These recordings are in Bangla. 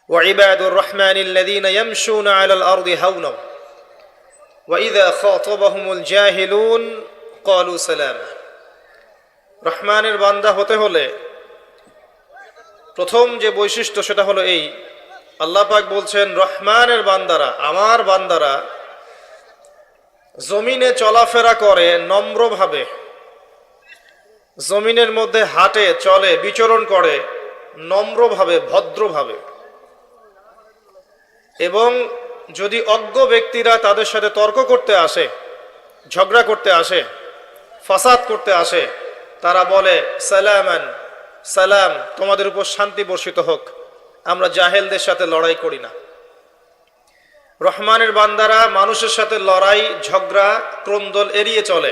وعباد الرحمن الذين يمشون على الأرض هونا وإذا خاطبهم الجاهلون قالوا سلاما। রহমানের বান্দা হতে হলে প্রথম যে বৈশিষ্ট্য সেটা হলো এই, আল্লাহ পাক বলছেন রহমানের বান্দারা, আমার বান্দারা জমিনে চলাফেরা করে নম্রভাবে, জমিনের মধ্যে হাঁটে, চলে, বিচরণ করে নম্রভাবে, ভদ্রভাবে। এবং যদি অজ্ঞ ব্যক্তিরা তাদের সাথে তর্ক করতে আসে, ঝগড়া করতে আসে, ফাসাদ করতে আসে, তারা বলে সালামান, সালাম, তোমাদের উপর শান্তি বর্ষিত হোক, আমরা জাহেলদের সাথে লড়াই করি না। রহমানের বান্দারা মানুষের সাথে লড়াই, ঝগড়া, ক্রন্দল এড়িয়ে চলে,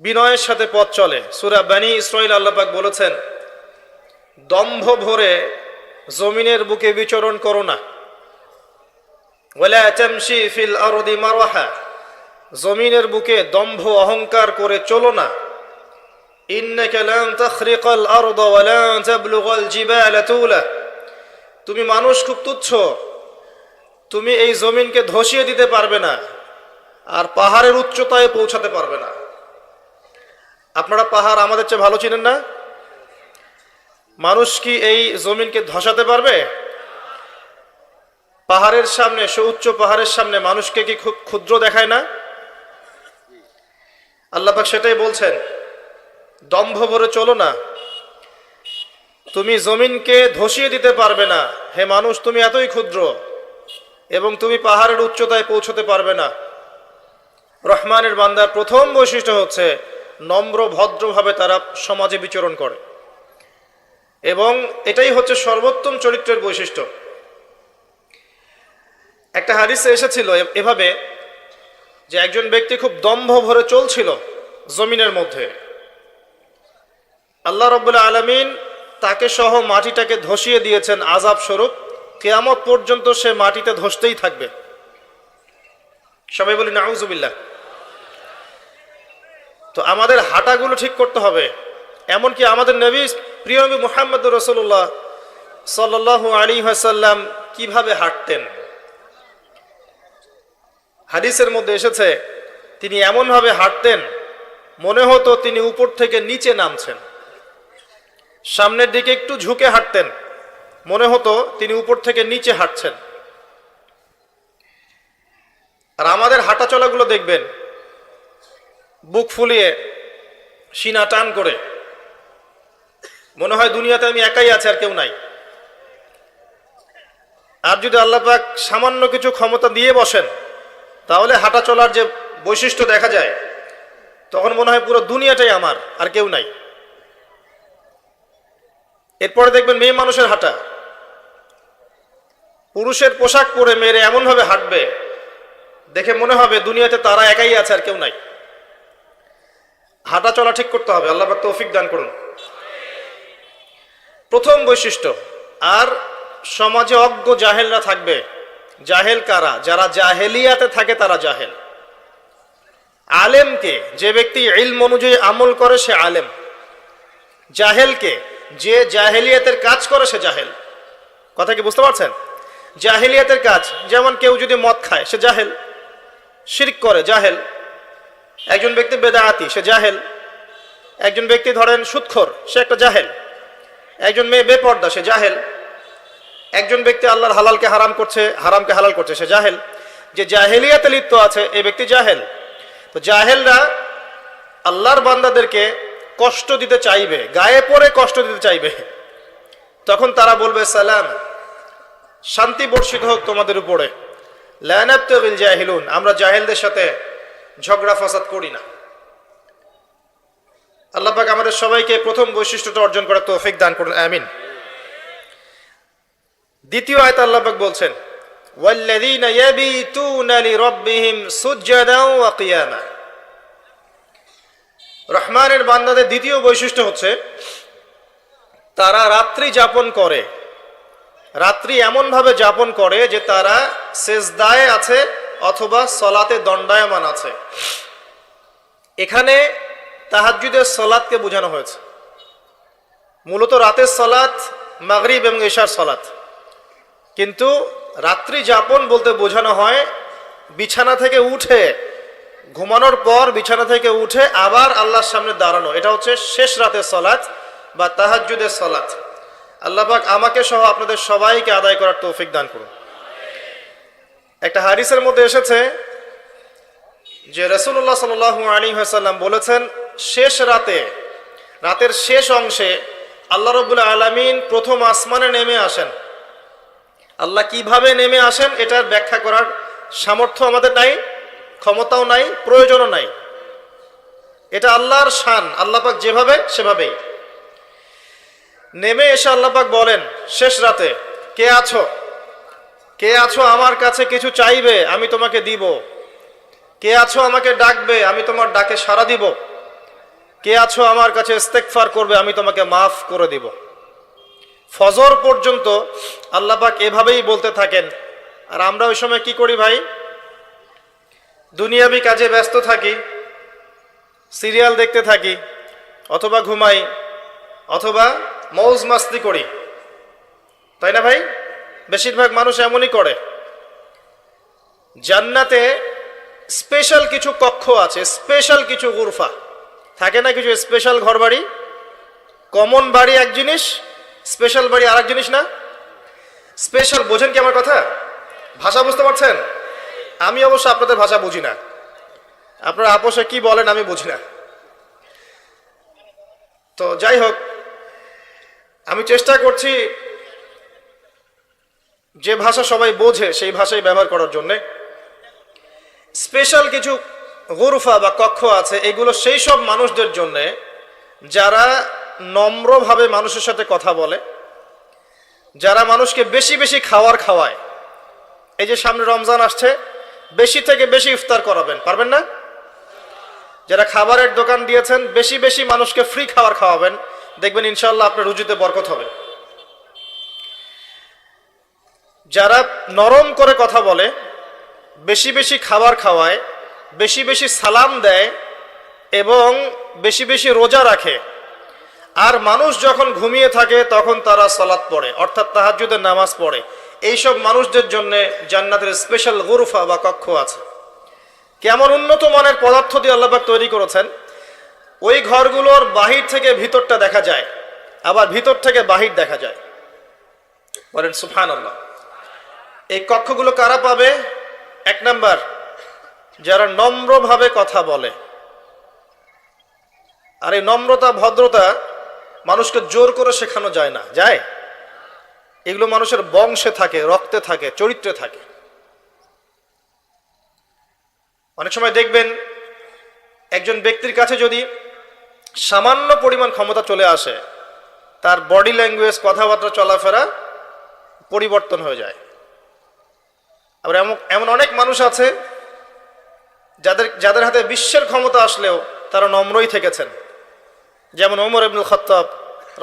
বিনয়ের সাথে পথ চলে। সূরা বনী ইসরাঈল আল্লাহ পাক বলেছেন, দম্ভ ভরে জমিনের বুকে বিচরণ করো না। ওয়ালা তামশি ফিল আরদি মারহা, জমিনের বুকে দম্ভ অহংকার করে চলো না। ইন্নাকা লান তাখরিকাল আরদা ওয়া লান তাবলুগাল জিবালা তুলা, তুমি মানুষ খুব তুচ্ছ, তুমি এই জমিনকে ধসিয়ে দিতে পারবে না, আর পাহাড়ের উচ্চতায় পৌঁছাতে পারবে না। আপনারা পাহাড় আমাদের চেয়ে ভালো চিনেন না? মানুষ কি এই জমিনকে ধসাতে পারবে? পাহাড়ের সামনে, সুউচ্চ পাহাড়ের সামনে মানুষকে কি খুব ক্ষুদ্র দেখায় না? আল্লাহ পাক সেটাই বলছেন, দম্ভ ভরে চলো না, তুমি জমিনকে ধসিয়ে দিতে পারবে না। হে মানুষ, তুমি এতই ক্ষুদ্র এবং তুমি পাহাড়ের উচ্চতায় পৌঁছতে পারবে না। রহমানের বান্দার প্রথম বৈশিষ্ট্য হচ্ছে নম্র, ভদ্রভাবে তারা সমাজে বিচরণ করে, এবং এটাই হচ্ছে সর্বোত্তম চরিত্রের বৈশিষ্ট্য। একটা হাদিসে এসেছিল এভাবে যে একজন ব্যক্তি খুব দম্ভ ভরে চলছিল জমিনের মধ্যে, আল্লাহ রাব্বুল আলামিন তাকে সহ মাটিটাকে ধসিয়ে দিয়েছেন আযাব স্বরূপ। কিয়ামত পর্যন্ত সে মাটিতে ধসতেই থাকবে। সবাই বলি নাউযুবিল্লাহ। তো আমাদের হাঁটাগুলো ঠিক করতে হবে। এমনকি আমাদের নবী, প্রিয় নবী মুহাম্মদুর রাসূলুল্লাহ সাল্লাল্লাহু আলাইহি ওয়াসাল্লাম কিভাবে হাঁটতেন, হাদিসের মধ্যে এসেছে তিনি এমনভাবে হাঁটতেন মনে হতো তিনি উপর থেকে নিচে নামছেন। সামনের দিকে একটু ঝুঁকে হাঁটতেন, মনে হতো তিনি উপর থেকে নিচে হাঁটছেন। আর আমাদের হাঁটা চলাগুলো দেখবেন বুক ফুলিয়ে, সিনা টান করে, মনে হয় দুনিয়াতে আমি একাই আছি, আর কেউ নাই। আর যদি আল্লাহ পাক সামান্য কিছু ক্ষমতা দিয়ে বসেন, তাহলে হাঁটা চলার যে বৈশিষ্ট্য দেখা যায়, তখন মনে হয় পুরো দুনিয়াটাই আমার, আর কেউ নাই। এরপরে দেখবেন মেয়ে মানুষের হাঁটা, পুরুষের পোশাক পরে মেয়েরা এমনভাবে হাঁটবে দেখে মনে হবে দুনিয়াতে তারা একাই আছে, আর কেউ নাই। হাঁটা চলা ঠিক করতে হবে। আল্লাহ পাক তৌফিক দান করুন। প্রথম বৈশিষ্ট্য। আর সমাজে অজ্ঞ জাহেলরা থাকবে। জাহেল কারা? যারা জাহেলিয়াতে থাকে তারা জাহেল। আলেমকে, যে ব্যক্তি ইলম অনুযায়ী আমল করে সে আলেম। জাহেলকে, যে জাহেলিয়াতের কাজ করে সে জাহেল। কথা কি বুঝতে পারছেন? জাহেলিয়াতের কাজ, যেমন কেউ যদি মদ খায় সে জাহেল, শিরক করে জাহেল। একজন ব্যক্তি বেদাআতি, সে জাহেল। একজন ব্যক্তি ধরেন সুদখোর, সে একটা জাহেল। একজন মেয়ে বেপর্দা, সে জাহেল। একজন ব্যক্তি আল্লাহর হালালকে হারাম করছে, হারামকে হালাল করছে, সে জাহেল। যে জাহেলিয়াতে লিপ্ত আছে এই ব্যক্তি জাহেল। তো জাহেলরা আল্লাহর বান্দাদেরকে কষ্ট দিতে চাইবে, গায়ে পড়ে কষ্ট দিতে চাইবে। তখন তারা বলবে সালাম, শান্তি বর্ষিত হোক তোমাদের উপরে। লা নাবতাগিল জাহিলুন, আমরা জাহেলদের সাথে ঝগড়া ফাসাদ করি না। আল্লাহ পাক আমাদের সবাইকে প্রথম বৈশিষ্ট্যটা অর্জন করার তৌফিক দান করুন, আমিন। দ্বিতীয় আয়াত আল্লাহ পাক বলছেন, ওয়াল্লাযীনা ইয়াবিতুনা লিরাব্বিহিম সুজদান ওয়া কিয়ামা। রহমানের বান্দাদের দ্বিতীয় বৈশিষ্ট্য হচ্ছে তারা রাত্রি যাপন করে। রাত্রি এমনভাবে যাপন করে যে তারা সেজদায় আছে অথবা সলাতে দণ্ডায়মান আছে। এখানে তাহাজ্জুদের সলাতকে বোঝানো হয়েছে। মূলত রাতের সলাত মাগরিব এবং ইশার সালাত। কিন্তু রাত্রি যাপন বলতে বোঝানো হয় বিছানা থেকে উঠে, ঘুমানোর পর বিছানা থেকে উঠে আবার আল্লাহর সামনে দাঁড়ানো, এটা হচ্ছে শেষ রাতের সালাত বা তাহাজ্জুদের সালাত। আল্লাহ পাক আমাকে সহ আপনাদের সবাইকে আদায় করার তৌফিক দান করুন। একটা হাদিসের মধ্যে এসেছে যে রাসূলুল্লাহ সাল্লাল্লাহু আলাইহি ওয়াসাল্লাম বলেছেন, শেষ রাতে, রাতের শেষ অংশে আল্লাহ রাব্বুল আলামিন প্রথম আসমানে নেমে আসেন। আল্লাহ কিভাবে নেমে আসেন এটার ব্যাখ্যা করার সামর্থ্য আমাদের নাই, ক্ষমতাও নাই, প্রয়োজনও নাই। এটা আল্লাহর শান, আল্লাহ পাক যেভাবে সেভাবেই নেমে এসে আল্লাহ পাক বলেন শেষ রাতে, কে আছো, কে আছো আমার কাছে কিছু চাইবে, আমি তোমাকে দিব। কে আছো আমাকে ডাকবে, আমি তোমার ডাকে সাড়া দিব। কে আছো আমার কাছে ইস্তেগফার করবে, আমি তোমাকে মাফ করে দিব। ফজর পর্যন্ত আল্লাহ পাক এভাবেই বলতে থাকেন। আর আমরা ওই সময় কি করি ভাই? দুনিয়াবি কাজে ব্যস্ত থাকি, সিরিয়াল দেখতে থাকি, অথবা ঘুমাই, অথবা মৌজ মাস্তি করি, তাই না ভাই? বেশিরভাগ মানুষ এমনই করে। জান্নাতে স্পেশাল কিছু কক্ষ আছে, স্পেশাল কিছু গুরফা থাকে না, কিছু স্পেশাল ঘরবাড়ি। কমন বাড়ি এক জিনিস, স্পেশাল বাড়ি আর এক জিনিস না? স্পেশাল বোঝেন কি আমার কথা? ভাষা বুঝতে পারছেন? আমি অবশ্য আপনাদের ভাষা বুঝি না, আপনারা আপোষে কি বলেন আমি বুঝি না। তো যাই হোক, আমি চেষ্টা করছি যে ভাষা সবাই বোঝে সেই ভাষাই ব্যবহার করার জন্যে। স্পেশাল কিছু গুরফা বা কক্ষ আছে, এগুলো সেই সব মানুষদের জন্যে যারা নম্রভাবে মানুষের সাথে কথা বলে, যারা মানুষকে বেশি বেশি খাওয়ার খাওয়ায়। এই যে সামনে রমজান আসছে, বেশি থেকে বেশি ইফতার করাবেন, পারবেন না? যারা খাবারের দোকান দিয়েছেন, বেশি বেশি মানুষকে ফ্রি খাবার খাওয়াবেন, দেখবেন ইনশাআল্লাহ আপনার রুজিতে বরকত হবে। যারা নরম করে কথা বলে, বেশি বেশি খাবার খাওয়ায়, বেশি বেশি সালাম দেয় এবং বেশি বেশি রোজা রাখে, আর মানুষ যখন ঘুমিয়ে থাকে তখন তারা সালাত পড়ে, অর্থাৎ তাহাজ্জুদের নামাজ পড়ে, এইসব মানুষদের জন্য জান্নাতের স্পেশাল গুরফা বা কক্ষ আছে। কেমন উন্নত মানের পদার্থ দিয়ে আল্লাহ পাক তৈরি করেছেন! ওই ঘরগুলোর বাহির থেকে ভিতরটা দেখা যায়, আবার ভিতর থেকে বাহির দেখা যায়। বলেন সুবহানাল্লাহ। এই কক্ষগুলো কারা পাবে? এক নাম্বার, যারা নম্রভাবে কথা বলে। আর এই নম্রতা ভদ্রতা মানুষকে জোর করে শেখানো যায় না, যায়? এগুলো মানুষের বংশে থাকে, রক্তে থাকে, চরিত্রে থাকে। অনেক সময় দেখবেন একজন ব্যক্তির কাছে যদি সামান্য পরিমাণ ক্ষমতা চলে আসে, তার বডি ল্যাঙ্গুয়েজ, কথাবার্তা, চলাফেরা পরিবর্তন হয়ে যায়। আবার এমন অনেক মানুষ আছে যাদের হাতে বিশ্বের ক্ষমতা আসলেও তারা নম্রই থেকেছেন। যেমন ওমর ইবনুল খাত্তাব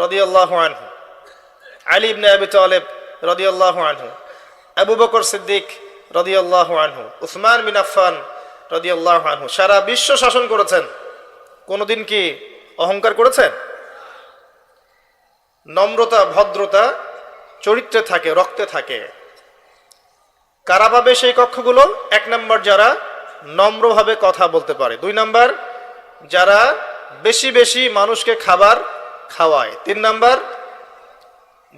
রাদিয়াল্লাহু আনহু, আলী ইবনে আবি তালেব রাদিয়াল্লাহু আনহু, আবু বকর সিদ্দিক রাদিয়াল্লাহু আনহু, উসমান বিন আফফান রাদিয়াল্লাহু আনহু। সারা বিশ্ব শাসন করেছেন, কোনোদিন কি অহংকার করেছেন? নম্রতা ভদ্রতা চরিত্রে থাকে, রক্তে থাকে। কারা পাবে সেই কক্ষগুলো? এক নম্বর, যারা নম্রভাবে কথা বলতে পারে। দুই নম্বর, যারা বেশি বেশি মানুষকে খাবার খাওয়ায়। তিন নম্বর,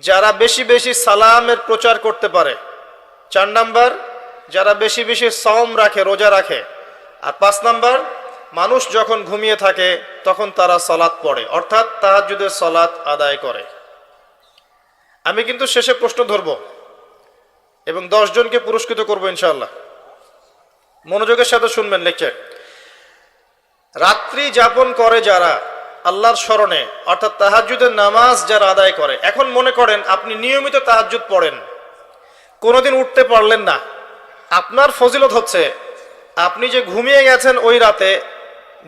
যারা বেশি বেশি সালামের প্রচার করতে পারে। চার নম্বর, যারা বেশি বেশি সওম রাখে, রোজা রাখে। আর পাঁচ নম্বর, মানুষ যখন ঘুমিয়ে থাকে তখন তারা সালাত পড়ে, অর্থাৎ তাহাজ্জুদের সালাত আদায় করে। আমি কিন্তু শেষে প্রশ্ন ধরব এবং 10 জনকে পুরস্কৃত করবো ইনশাআল্লাহ। মনোযোগের সাথে শুনবেন লেকচার। রাত্রি যাপন করে যারা আল্লাহর স্মরণে, অর্থাৎ তাহাজ্জুদের নামাজ যারা আদায় করে। এখন মনে করেন আপনি নিয়মিত তাহাজ্জুদ পড়েন, কোনোদিন উঠতে পারলেন না। আপনার ফজিলত হচ্ছে আপনি যে ঘুমিয়ে গেছেন ওই রাতে,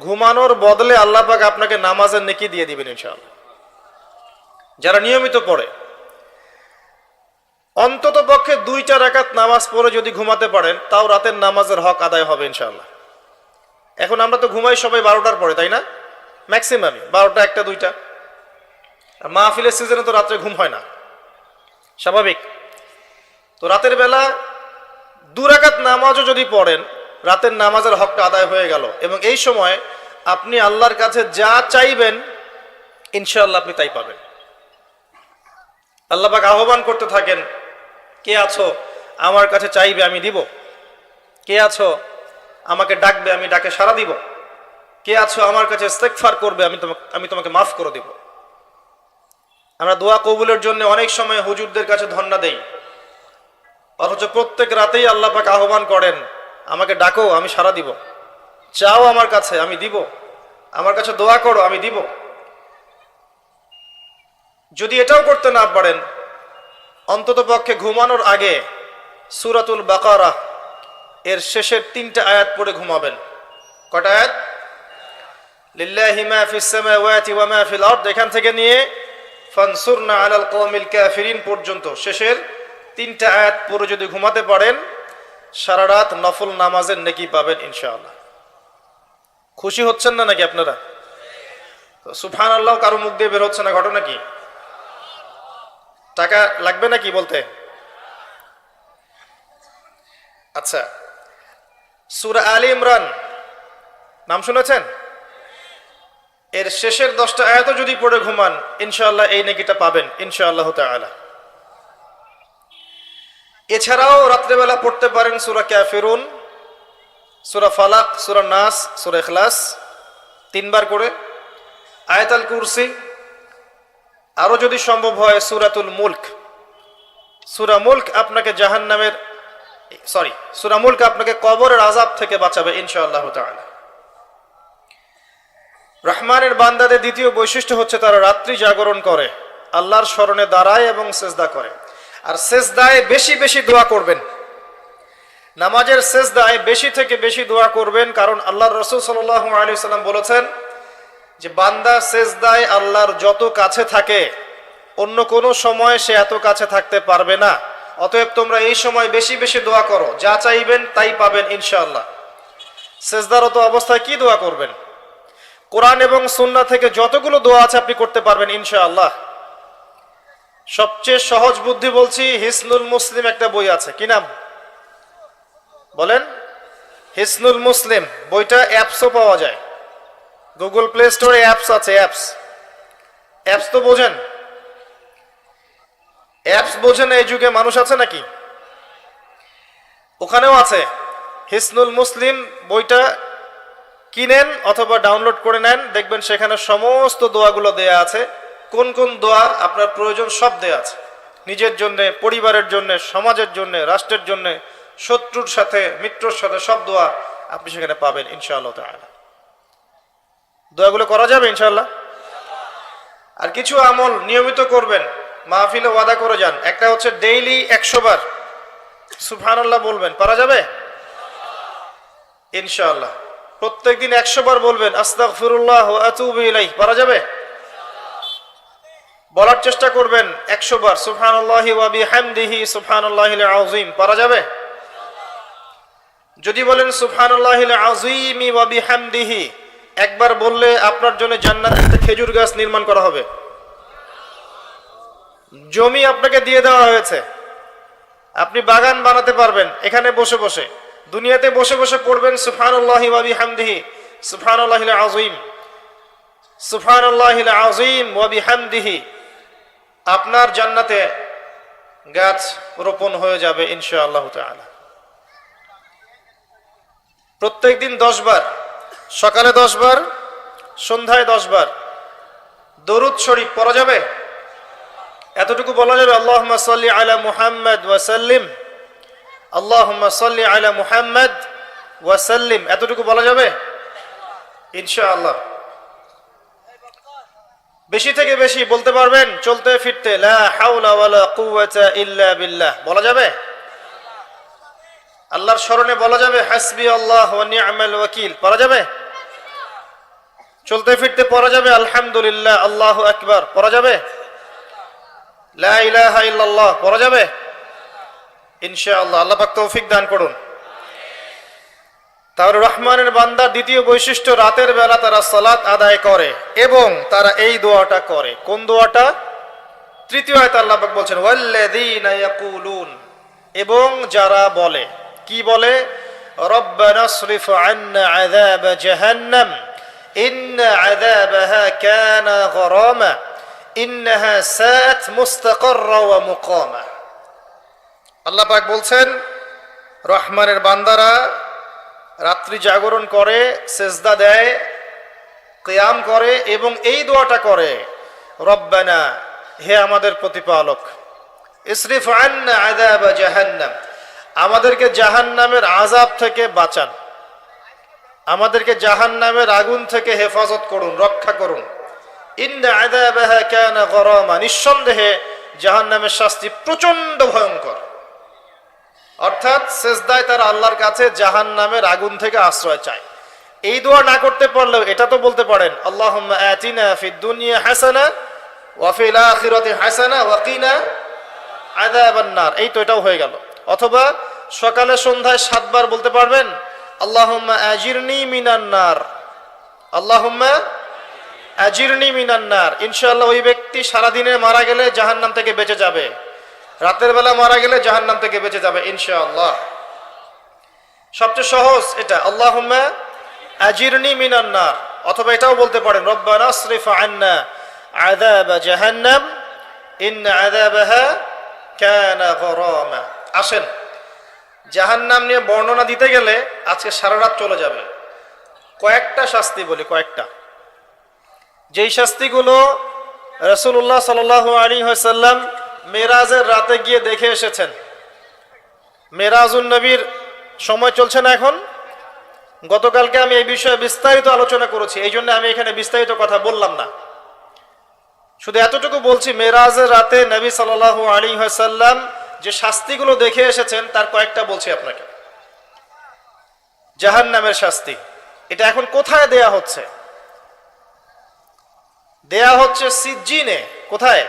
ঘুমানোর বদলে আল্লাহ পাক আপনাকে নামাজের নেকি দিয়ে দিবেন ইনশাআল্লাহ। যারা নিয়মিত পড়ে, অন্তত পক্ষে 2টা রাকাত নামাজ পড়ে যদি ঘুমাতে পারেন, তাও রাতের নামাজের হক আদায় হবে ইনশাআল্লাহ। এখন আমরা তো ঘুমাই সবাই 12টার পরে, তাই না? ম্যাক্সিমামই 12টা, 1টা, 2টা। আর মাহফিলের সিজনে তো রাত্রে ঘুম হয় না, স্বাভাবিক। তো রাতের বেলা 2 রাকাত নামাজও যদি পড়েন, রাতের নামাজের হকটা আদায় হয়ে গেল, এবং এই সময় আপনি আল্লাহর কাছে যা চাইবেন ইনশাআল্লাহ আপনি তাই পাবেন। আল্লাহ পাক আহ্বান করতে থাকেন, কে আছো আমার কাছে চাইবে আমি দিব, কে আছো আমাকে ডাকবে আমি ডাকে সাড়া দিব, কে আছো আমার কাছে ইস্তেগফার করবে আমি তোমাকে মাফ করে দিব। আমরা দোয়া কবুলের জন্য অনেক সময় হুজুরদের কাছে ধন্না দেই, অথচ প্রত্যেক রাতেই আল্লাহ পাক আহ্বান করেন, আমাকে ডাকো আমি সাড়া দিব, চাও আমার কাছে আমি দিব, আমার কাছে দোয়া করো আমি দিব। যদি এটাও করতে না পারেন, অন্তত পক্ষে ঘুমানোর আগে সূরাতুল বাকারা এর শেষের 3টা আয়াত পড়ে ঘুমাবেন। কটা আয়াত? লিল্লাহি মা ফিস সামাওয়াতি ওয়া মা ফিল আরদ, এখান থেকে নিয়ে ফানসুরনা আলাল কওমিল কাফিরিন পর্যন্ত শেষের 3টা আয়াত পড়ে যদি ঘুমাতে পারেন, সারা রাত নফল নামাজের নেকি পাবেন ইনশাআল্লাহ। খুশি হচ্ছেন না নাকি আপনারা? সুবহানাল্লাহ কারো মুখ দিয়ে বের হচ্ছে না, ঘটনা কি? টাকা লাগবে নাকি বলতে? আচ্ছা, সূরা আলে ইমরান নাম শুনেছেন? এর শেষের 10টা আয়াতও যদি পড়ে ঘুমান ইনশাআল্লাহ এই নেকিটা পাবেন ইনশাআল্লাহ তাআলা। এছাড়াও রাত্রেবেলা পড়তে পারেন সূরা কাফিরুন, সূরা ফালাক, সূরা নাস, সূরা ইখলাস 3 বার করে, আয়াতুল কুরসি, আরো যদি সম্ভব হয় সূরাতুল মুলক। সূরা মুলক আপনাকে জাহান্নামের সূরা মুলক আপনাকে কবরের আযাব থেকে বাঁচাবে ইনশাআল্লাহ তাআলা। রহমানের বান্দাদের দ্বিতীয় বৈশিষ্ট্য হচ্ছে তারা রাত্রি জাগরণ করে, আল্লাহর স্মরণে দাঁড়ায় এবং সিজদা করে। আর সিজদায় বেশি বেশি দোয়া করবেন, নামাজের সিজদায় বেশি থেকে বেশি দোয়া করবেন, কারণ আল্লাহর রাসূল সাল্লাল্লাহু আলাইহি ওয়াসাল্লাম বলেছেন যে বান্দা সিজদায় আল্লাহর যত কাছে থাকে অন্য কোনো সময় সে এত কাছে থাকতে পারবে না। অতএব তোমরা এই সময় বেশি বেশি দোয়া করো, যা চাইবেন তাই পাবেন ইনশাআল্লাহ। সিজদারত অবস্থায় কি দোয়া করবেন? কোরআন এবং সুন্নাহ থেকে যতগুলো দোয়া আছে আপনি করতে পারবেন ইনশাআল্লাহ। সবচেয়ে সহজ বুদ্ধি বলছি, হিসনুল মুসলিম একটা বই আছে, কি নাম বলেন? হিসনুল মুসলিম বইটা অ্যাপসও পাওয়া যায়, গুগল প্লে স্টোরে অ্যাপস আছে। অ্যাপস তো বোঝেন? অ্যাপস বোঝেন এই যুগে মানুষ আছে নাকি? ওখানেও আছে হিসনুল মুসলিম বইটা, কিনেন অথবা ডাউনলোড করে নেন, দেখবেন সেখানে সমস্ত দোয়াগুলো দেয়া আছে। কোন কোন দোয়া আপনার প্রয়োজন সব দেয়া আছে, নিজের জন্য, পরিবারের জন্য, সমাজের জন্য, রাষ্ট্রের জন্য, শত্রুর সাথে, মিত্রর সাথে, সব দোয়া আপনি সেখানে পাবেন ইনশাআল্লাহ তাআলা। দোয়াগুলো করা যাবে ইনশাআল্লাহ। আর কিছু আমল নিয়মিত করবেন, মাহফিলে ওয়াদা করে যান। একটা হচ্ছে ডেইলি 100 বার সুবহানাল্লাহ বলবেন, পারা যাবে ইনশাআল্লাহ। প্রত্যেকদিন 100 বার বলবেন আস্তাগফিরুল্লাহ ওয়া আতুবু ইলাইহি, পারা যাবে? বলার চেষ্টা করবেন 100 বার সুবহানাল্লাহি ওয়া বিহামদিহি সুবহানাল্লাহিল আযীম, পারা যাবে? যদি বলেন সুবহানাল্লাহিল আযীম ওয়া বিহামদিহি, একবার বললে আপনার জন্য জান্নাতে একটা খেজুর গাছ নির্মাণ করা হবে, জমি আপনাকে দিয়ে দেওয়া হয়েছে, আপনি বাগান বানাতে পারবেন এখানে বসে বসে। দুনিয়াতে বসে বসে পড়বেন সুবহানাল্লাহি ওয়া বিহামদিহি সুবহানাল্লাহিল আযীম, সুবহানাল্লাহিল আযীম ওয়া বিহামদিহি, আপনার জান্নাতে গাছ রোপণ হয়ে যাবে ইনশাআল্লাহ তাআলা। প্রত্যেকদিন 10 বার, সকালে 10 বার, সন্ধ্যায় 10 বার দরুদ শরীফ পড়া যাবে। এতটুকু বলা যাবে আল্লাহুম্মা সাল্লি আলা মুহাম্মাদ ওয়া সাল্লিম, আল্লাহুম্মা সাল্লি আলা মুহাম্মাদ ওয়া সাল্লিম, এতটুকু বলা যাবে ইনশাআল্লাহ। বেশি থেকে বেশি বলতে পারবেন চলতে ফিরতে, লা হাওলা ওয়ালা কুওয়াতা ইল্লা বিল্লাহ, বলা যাবে। আল্লাহর স্মরণে বলা যাবে হাসবি আল্লাহ ওয়া নি'মাল ওয়াকিল, পড়া যাবে। চলতে ফিরতে পড়া যাবে আলহামদুলিল্লাহ, আল্লাহু আকবার, পড়া যাবে। লা ইলাহা ইল্লাল্লাহ পড়া যাবে ইনশাআল্লাহ। আল্লাহ পাক তৌফিক দান করুন। তাহলে রহমানের বান্দা দ্বিতীয় বৈশিষ্ট্য, রাতের বেলা তারা সালাত আদায় করে এবং তারা এই দোয়াটা করে। কোন দোয়াটা? তৃতীয় আয়াতে আল্লাহ পাক বলছেন ওয়াল্লাযীনা ইয়াকুলুন, এবং যারা বলে, কি বলে? রব্বানা সরিফ আন্না আযাব জাহান্নাম ইন্না আযাবাহা কানা গরামা ইন্নাহা সাআত মুস্তাকাররা ওয়া মুকামা। আল্লাহ পাক বলছেন রহমানের বান্দারা রাত্রি জাগরণ করে, সেজদা দেয়, কিয়াম করে এবং এই দোয়াটা করে, রব্বানা, হে আমাদের প্রতিপালক, ইসরিফ আন্না আযাব জাহান্নাম, আমাদেরকে জাহান্নামের আযাব থেকে বাঁচান, আমাদেরকে জাহান্নামের আগুন থেকে হেফাজত করুন, রক্ষা করুন। ইন্না আযাবাহা কানা গরামা, নিঃসন্দেহে জাহান্নামের শাস্তি প্রচন্ড ভয়ঙ্কর। অর্থাৎ সেজদায় তারা আল্লাহর কাছে জাহান্নামের আগুন থেকে আশ্রয় চায়। এই দোয়া না করতে পারলেও এটা তো বলতে পারেন, আল্লাহুম্মা আতিনা ফিদ দুনিয়া হাসানা ওয়া ফিল আখিরাতি হাসানা ওয়া কিনা আযাবান নার, এই তো এটাও হয়ে গেল। অথবা সকালে সন্ধ্যায় 7 বার বলতে পারবেন, আল্লাহুম্মা আজিরনি মিনান নার, আল্লাহুম্মা আজিরনি মিনান নার। ইনশাআল্লাহ ওই ব্যক্তি সারাদিনে মারা গেলে জাহান্নাম থেকে বেঁচে যাবে, রাতের বেলা মারা গেলে জাহান্নাম থেকে বেঁচে যাবে ইনশাআল্লাহ। সবচেয়ে সহজ এটা, আল্লাহুম্মা আজিরনি মিনান নার। অথবা এটাও বলতে পারেন, রব্বানা আসরিফ আন্না আযাব জাহান্নাম ইন্না আযাবাহা কানা গরামা। আসেন, জাহান্নাম নিয়ে বর্ণনা দিতে গেলে আজকে সারা রাত চলে যাবে। কয়েকটা শাস্তি বলি, কয়েকটা, যেই শাস্তিগুলো রাসূলুল্লাহ সাল্লাল্লাহু আলাইহি ওয়াসাল্লাম মেরাজের রাতে গিয়ে দেখে এসেছেন। মেরাজুন নবীর সময় চলছে না এখন। গতকালকে আমি এই বিষয়ে বিস্তারিত আলোচনা করেছি, এই জন্য আমি এখানে বিস্তারিত কথা বললাম না। শুধু এতটুকু বলছি, মেরাজের রাতে নবী সাল্লাল্লাহু আলাইহি ওয়াসাল্লাম যে শাস্তিগুলো দেখে এসেছেন তার কয়েকটা বলছি আপনাকে। জাহান্নামের শাস্তি, এটা এখন কোথায় দেয়া হচ্ছে? দেয়া হচ্ছে সিজ্জিনে। কোথায়?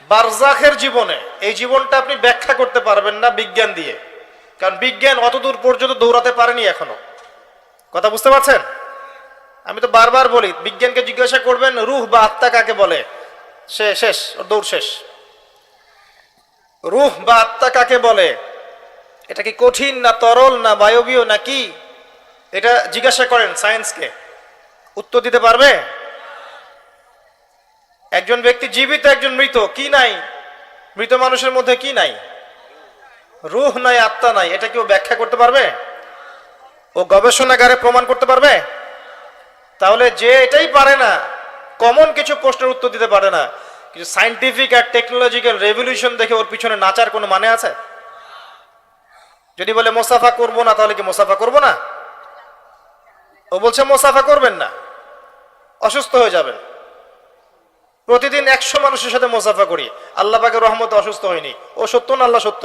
বারজাখের জীবনে। এই জীবনটা আপনি ব্যাখ্যা করতে পারবেন না বিজ্ঞান দিয়ে, কারণ বিজ্ঞান অতদূর পর্যন্ত দৌড়াতে পারেনি এখনো। কথা বুঝতে পারছেন? আমি তো বারবার বলি, বিজ্ঞানকে জিজ্ঞাসা করবেন রূহ বা আত্মা কাকে বলে, সে শেষ, ওর দৌড় শেষ। রূহ বা আত্মা কাকে বলে, এটা কি কঠিন না তরল না বায়বীয় না কি, এটা জিজ্ঞাসা করেন সায়েন্সকে, উত্তর দিতে পারবে? একজন ব্যক্তি জীবিত, একজন মৃত, কি নাই? মৃত মানুষের মধ্যে কি নাই? রূহ নাই, আত্মা নাই। এটা কেউ ব্যাখ্যা করতে পারবে? ও গবেষণাগারে প্রমাণ করতে পারবে? তাহলে যে এটাই পারে না, কমন কিছু প্রশ্নের উত্তর দিতে পারে না, কিছু সায়েন্টিফিক আর টেকনোলজিক্যাল রেভলিউশন দেখে ওর পিছনে নাচার কোনো মানে আছে? যদি বলে মোসাফা করবো না, তাহলে কি মোসাফা করবো না? ও বলছে মোসাফা করবেন না, অসুস্থ হয়ে যাবেন। প্রতিদিন 100 মানুষের সাথে মোসাফা করি, আল্লাহ পাকের রহমতে অসুস্থ হয়নি। ও সত্য না আল্লাহ সত্য?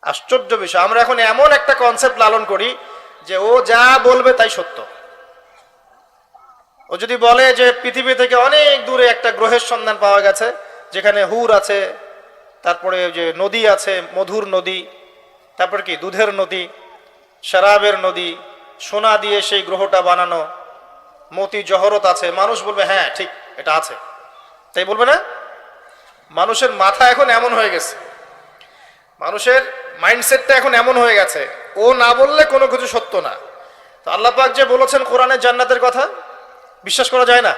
আশ্চর্য বিষয়, আমরা এখন এমন একটা কনসেপ্ট লালন করি যে ও যা বলবে তাই সত্য। ও যদি বলে যে পৃথিবী থেকে অনেক দূরে একটা গ্রহের সন্ধান পাওয়া গেছে যেখানে হুর আছে, তারপরে যে নদী আছে, মধুর নদী, তারপর কি দুধের নদী, শরাবের নদী, সোনা দিয়ে সেই গ্রহটা বানানো, মতি জহরত আছে, মানুষ বলবে হ্যাঁ ঠিক এটা আছে, তাই বলবে না? মানুষের মাথা এখন এমন হয়ে গেছে, মানুষের মাইন্ডসেটটা এখন এমন হয়ে গেছে, ও না বললে কোনো কিছু সত্য না। তো আল্লাহ পাক যে বলেছেন কোরআনে জান্নাতের কথা, বিশ্বাস করা যায় না?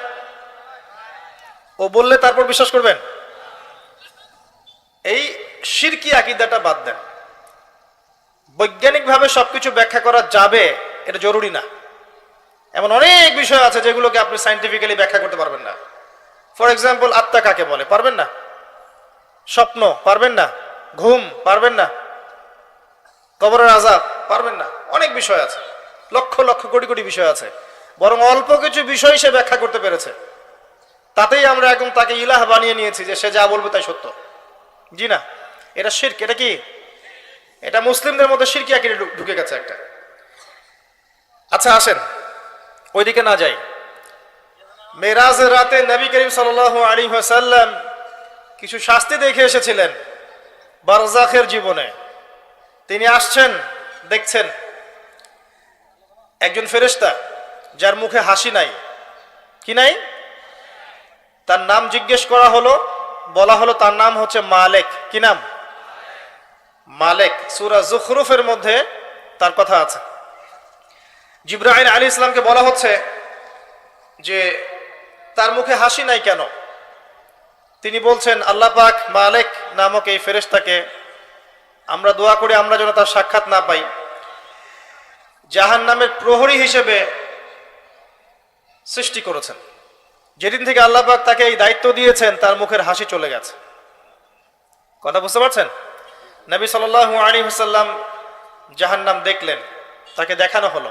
ও বললে তারপর বিশ্বাস করবেন? এই শিরকি আকীদাটা বাদ দেন। বৈজ্ঞানিকভাবে সবকিছু ব্যাখ্যা করা যাবে এটা জরুরি না। এমন অনেক বিষয় আছে যেগুলোকে আপনি সায়েন্টিফিক্যালি ব্যাখ্যা করতে পারবেন না। ফর এক্সাম্পল, আত্মা কাকে বলে পারবেন না, স্বপ্ন পারবেন না, ঘুম পারবেন না, কবরের আযাব পারবেন না, অনেক বিষয় আছে, লক্ষ লক্ষ কোটি কোটি বিষয় আছে। বরং অল্প কিছু বিষয় সে ব্যাখ্যা করতে পেরেছে, তাতেই আমরা এখন তাকে ইলাহ বানিয়ে নিয়েছি যে সে যা বলবে তাই সত্য। জি না, এটা শিরক। এটা কি? এটা মুসলিমদের মধ্যে শিরকি আকীদা ঢুকে গেছে একটা। আচ্ছা আসেন ওইদিকে না যাই। মেরাজের রাতে নবী করিম সাল্লাল্লাহু আলাইহি ওয়াসাল্লাম কিছু শাস্তি দেখে এসেছিলেন বারজাখের জীবনে। তিনি আসছেন, দেখছেন একজন ফেরেশতা যার মুখে হাসি নাই। কি নাই? তার নাম জিজ্ঞেস করা হলো, বলা হলো তার নাম হচ্ছে মালেক। কি নাম? মালেক। সূরা যুখরুফের মধ্যে তার কথা আছে। জিবরাইল আলাইহিস সালামকে বলা হচ্ছে যে তার মুখে হাসি নাই কেন? তিনি বলছেন, আল্লাহ পাক মালেক নামক এই ফেরেশতাকে আমরা দোয়া করি আমরা যেন তার সাক্ষাৎ না পাই, জাহান্নামের প্রহরী হিসেবে সৃষ্টি করেছেন। যেদিন থেকে আল্লাহ পাক তাকে এই দায়িত্ব দিয়েছেন তার মুখের হাসি চলে গেছে। কথা বুঝতে পারছেন? নবী সাল্লাল্লাহু আলাইহি ওয়াসাল্লাম জাহান্নাম দেখলেন, তাকে দেখানো হলো।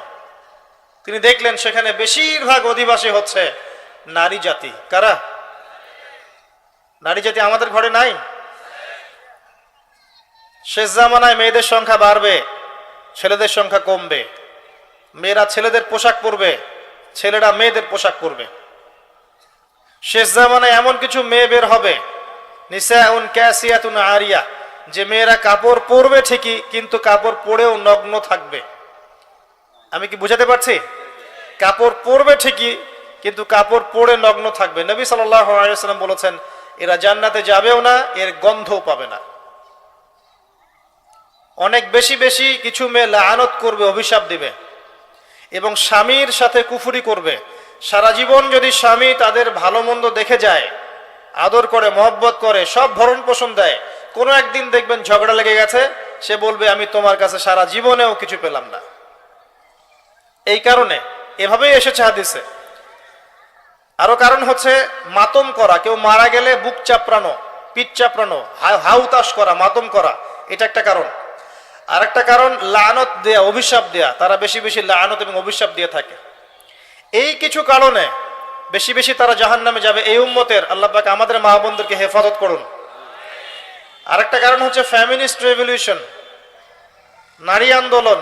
তিনি দেখলেন সেখানে বেশিরভাগ অধিবাসী হচ্ছে নারী জাতি। কারা? নারী জাতি আমাদের ঘরে নাই? শেষ জামানায় মেয়েদের সংখ্যা বাড়বে, ছেলেদের সংখ্যা কমবে। মেয়েরা ছেলেদের পোশাক পরবে, ছেলেরা মেয়েদের পোশাক পরবে। শেষ জামানায় এমন কিছু মেয়ে বের হবে, নিসাউন কাসিয়াতুন আরিয়া, যে মেয়েরা কাপড় পরবে ঠিকই কিন্তু কাপড় পরেও নগ্ন থাকবে। আমি কি বুঝাতে পারছি? কাপড় পরবে ঠিকই কিন্তু কাপড় পরে নগ্ন থাকবে। নবী সাল্লাল্লাহু আলাইহি ওয়াসাল্লাম বলেছেন এরা জান্নাতে যাবেও না, এর গন্ধও পাবে না। অনেক বেশি বেশি কিছু মেয়ে লাআনত করবে, অভিশাপ দিবে এবং স্বামীর সাথে কুফরি করবে। সারা জীবন যদি স্বামী তাদের ভালো মন্দ দেখে যায়, আদর করে, মহব্বত করে, সব ভরণ পোষণ দেয়, কোনো একদিন দেখবেন ঝগড়া লেগে গেছে, সে বলবে আমি তোমার কাছে সারা জীবনেও কিছু পেলাম না। এই কারণে এভাবেই এসেছে হাদিসে। আরো কারণ হচ্ছে মাতম করা, কেউ মারা গেলে বুক চাপড়ানো, পিঠ চাপড়ানো, হাউতাস করা, মাতম করা, এটা একটা কারণ। আর একটা কারণ লানত দেয়া, অভিশাপ দেয়া। তারা বেশি বেশি লানত এবং অভিশাপ দিয়ে থাকে। এই কিছু কারণে বেশি বেশি তারা জাহান্নামে যাবে। এই উম্মতের আল্লাহ পাক আমাদের মা বোনদেরকে হেফাজত করুন। আরেকটা কারণ হচ্ছে ফ্যামিনিস্ট রেভলিউশন, নারী আন্দোলন।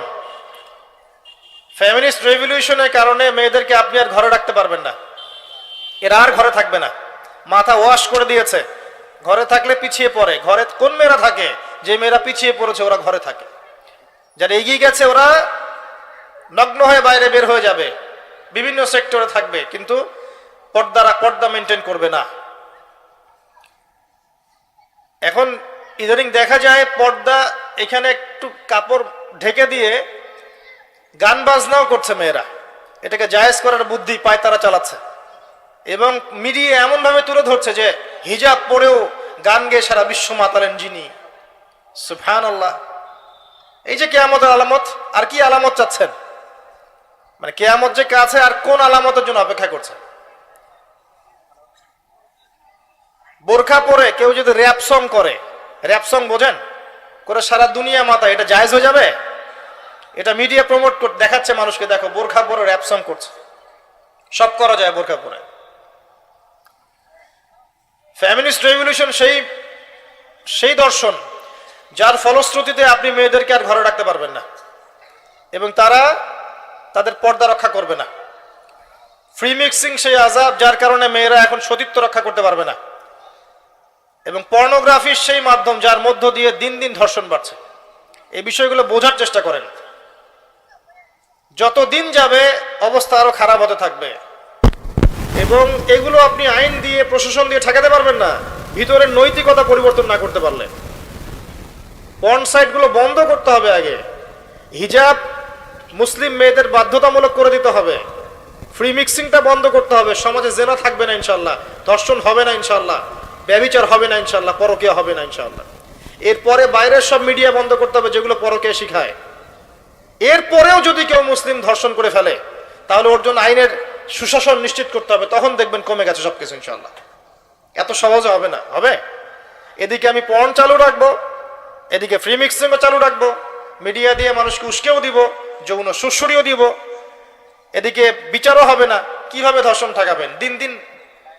ফ্যামিনিস্ট রেভলিউশনের কারণে মেয়েদেরকে আপনি আর ঘরে রাখতে পারবেন না, এরা আর ঘরে থাকবে না। মাথা ওয়াশ করে দিয়েছে, ঘরে থাকলে পিছিয়ে পড়ে। ঘরে কোন মেয়েরা থাকে? যে মেয়েরা পিছিয়ে পড়েছে ওরা ঘরে থাকে। যারা এগিয়ে গেছে ওরা নগ্ন হয়ে বাইরে বের হয়ে যাবে, বিভিন্ন সেক্টরে থাকবে, কিন্তু পর্দা মেনটেন করবে না। এখন ইদানিং দেখা যায় পর্দা এখানে একটু কাপড় ঢেকে দিয়ে গান বাজনাও করছে মেয়েরা। এটাকে জায়েজ করার বুদ্ধি পায় তারা চালাচ্ছে এবং মিডিয়া এমন ভাবে তুলে ধরছে যে হিজাব পরেও গান গেয়ে সারা বিশ্ব মাতালেন যিনি। সুবহানাল্লাহ। এই যে কিয়ামতের আলামত, আর কি আলামত চাচ্ছেন? মানে কিয়ামত যে কাছে, আর কোন আলামতের জন্য অপেক্ষা করছে? বোরখা পরে কেউ যদি র‍্যাপ সং করে, র‍্যাপ সং বোঝেন, করে সারা দুনিয়া মাথা, এটা জায়েজ হয়ে যাবে? এটা মিডিয়া প্রমোট করে দেখাচ্ছে মানুষকে, দেখো বোরখা পরে র‍্যাপ সং করছে। সব করা যায় বোরখা পরে। ফ্যামিনিস্ট রেভলিউশন সেই দর্শন যার ফলশ্রুতিতে আপনি মেয়েদেরকে আর ঘরে রাখতে পারবেন না এবং তারা তাদের পর্দা রক্ষা করবে না। ফ্রি মিক্সিং সেই আযাব যার কারণে মেয়েরা এখন সতীত্ব রক্ষা করতে পারবে না এবং পর্নোগ্রাফির সেই মাধ্যম যার মধ্য দিয়ে দিন দিন ধর্ষণ বাড়ছে। এই বিষয়গুলো বোঝার চেষ্টা করেন। যত দিন যাবে অবস্থা আরো খারাপ হতে থাকবে এবং এগুলো আপনি আইন দিয়ে, প্রশাসন দিয়ে ঠেকাতে পারবেন না ভিতরের নৈতিকতা পরিবর্তন না করতে পারলে। পর্ন সাইটগুলো বন্ধ করতে হবে আগে। হিজাব মুসলিম মেয়েদের বাধ্যতামূলক করে দিতে হবে। ফ্রি মিক্সিংটা বন্ধ করতে হবে। সমাজে জেনা থাকবে না ইনশাল্লাহ, ধর্ষণ হবে না ইনশাল্লাহ, ব্যভিচার হবে না ইনশাল্লাহ, পরকীয়া হবে না ইনশাল্লাহ। এরপরে বাইরের সব মিডিয়া বন্ধ করতে হবে যেগুলো পরকীয়া শিখায়। এরপরেও যদি কেউ মুসলিম ধর্ষণ করে ফেলে তাহলে ওর জন্য আইনের সুশাসন নিশ্চিত করতে হবে। তখন দেখবেন কমে গেছে সবকিছু ইনশাল্লাহ। এত সহজে হবে না, হবে। এদিকে আমি পর্ন চালু রাখবো, এদিকে ফ্রি মিক্সিংও চালু রাখবো, মিডিয়া দিয়ে মানুষকে উস্কেও দিব, যৌন সুশ্রীও দিব, এদিকে বিচারও হবে না। কিভাবে ধর্ষণ ঠেকাবেন? দিন দিন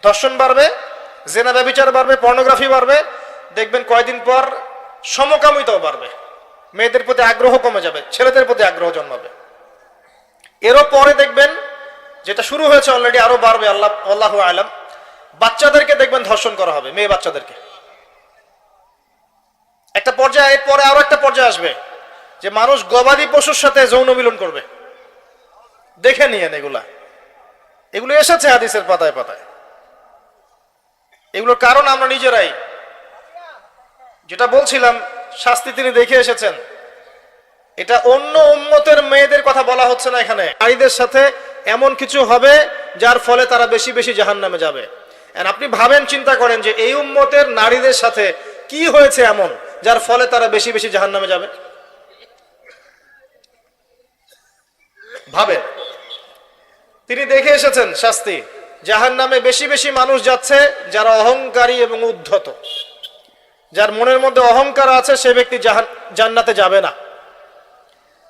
ধর্ষণ বাড়বে, জেনা ব্যভিচার বাড়বে, পর্নোগ্রাফি বাড়বে। দেখবেন কয়দিন পর সমকামিতাও বাড়বে, মেয়েদের প্রতি আগ্রহ কমে যাবে, ছেলেদের প্রতি আগ্রহ জন্মাবে। এরও পরে দেখবেন যেটা শুরু হয়েছে অলরেডি, আরো বাড়বে। আল্লাহু আলাম। বাচ্চাদেরকে দেখবেন ধর্ষণ করা হবে, মেয়ে বাচ্চাদেরকে। একটা পর্যায়ে, এর পরে আরো একটা পর্যায়ে আসবে যে মানুষ গবাদি পশুর সাথে যৌন মিলন করবে। দেখে নিয়েন, এগুলো এসেছে হাদিসের পাতায় পাতায়। এগুলোর কারণ আমরা নিজেরাই। যেটা বলছিলাম, শাস্তি তিনি দেখে এসেছেন। এটা অন্য উম্মতের মেয়েদের কথা বলা হচ্ছে না এখানে। নারীদের সাথে এমন কিছু হবে যার ফলে তারা বেশি বেশি জাহান্নামে যাবে। আপনি ভাবেন, চিন্তা করেন যে এই উম্মতের নারীদের সাথে কি হয়েছে এমন যার ফলে তারা বেশি বেশি জাহান্নামে যাবে। ভাবেন, তিনি দেখে এসেছেন শাস্তি। জাহান্নামে বেশি বেশি মানুষ যাচ্ছে যারা অহংকারী এবং উদ্ধত। যার মনের মধ্যে অহংকার আছে সে ব্যক্তি জান্নাতে যাবে না।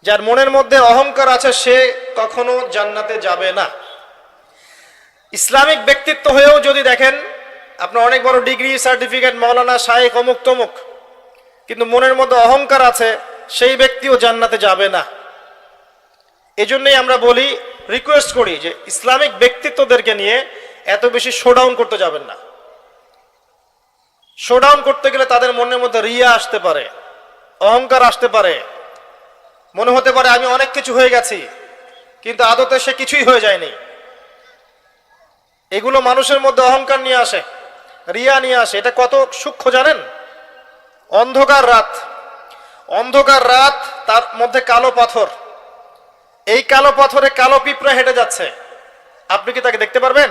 যার মনের মধ্যে অহংকার আছে সে কখনো জান্নাতে যাবে না। ইসলামিক ব্যক্তিত্ব হয়েও যদি দেখেন, আপনার অনেক বড় ডিগ্রি, সার্টিফিকেট, মাওলানা, শায়েখ, অমুক তমুক, কিন্তু মনের মধ্যে অহংকার আছে, সেই ব্যক্তিও জান্নাতে যাবে না। এজন্যই আমরা বলি, রিকোয়েস্ট করি যে ইসলামিক ব্যক্তিত্বদেরকে নিয়ে এত বেশি শোডাউন করতে যাবেন না। শোডাউন করতে গেলে তাদের মনের মধ্যে রিয়া আসতে পারে, অহংকার আসতে পারে, মনে হতে পারে আমি অনেক কিছু হয়ে গেছি, কিন্তু আদতে সে কিছুই হয়ে যায়নি। এগুলো মানুষের মধ্যে অহংকার নিয়ে আসে, রিয়া নিয়ে আসে। এটা কত সূক্ষ্ম জানেন? অন্ধকার রাত, অন্ধকার রাত, তার মধ্যে কালো পাথর, এই কালো পাথরে কালো পিঁপড়া হেঁটে যাচ্ছে, আপনি কি তাকে দেখতে পারবেন?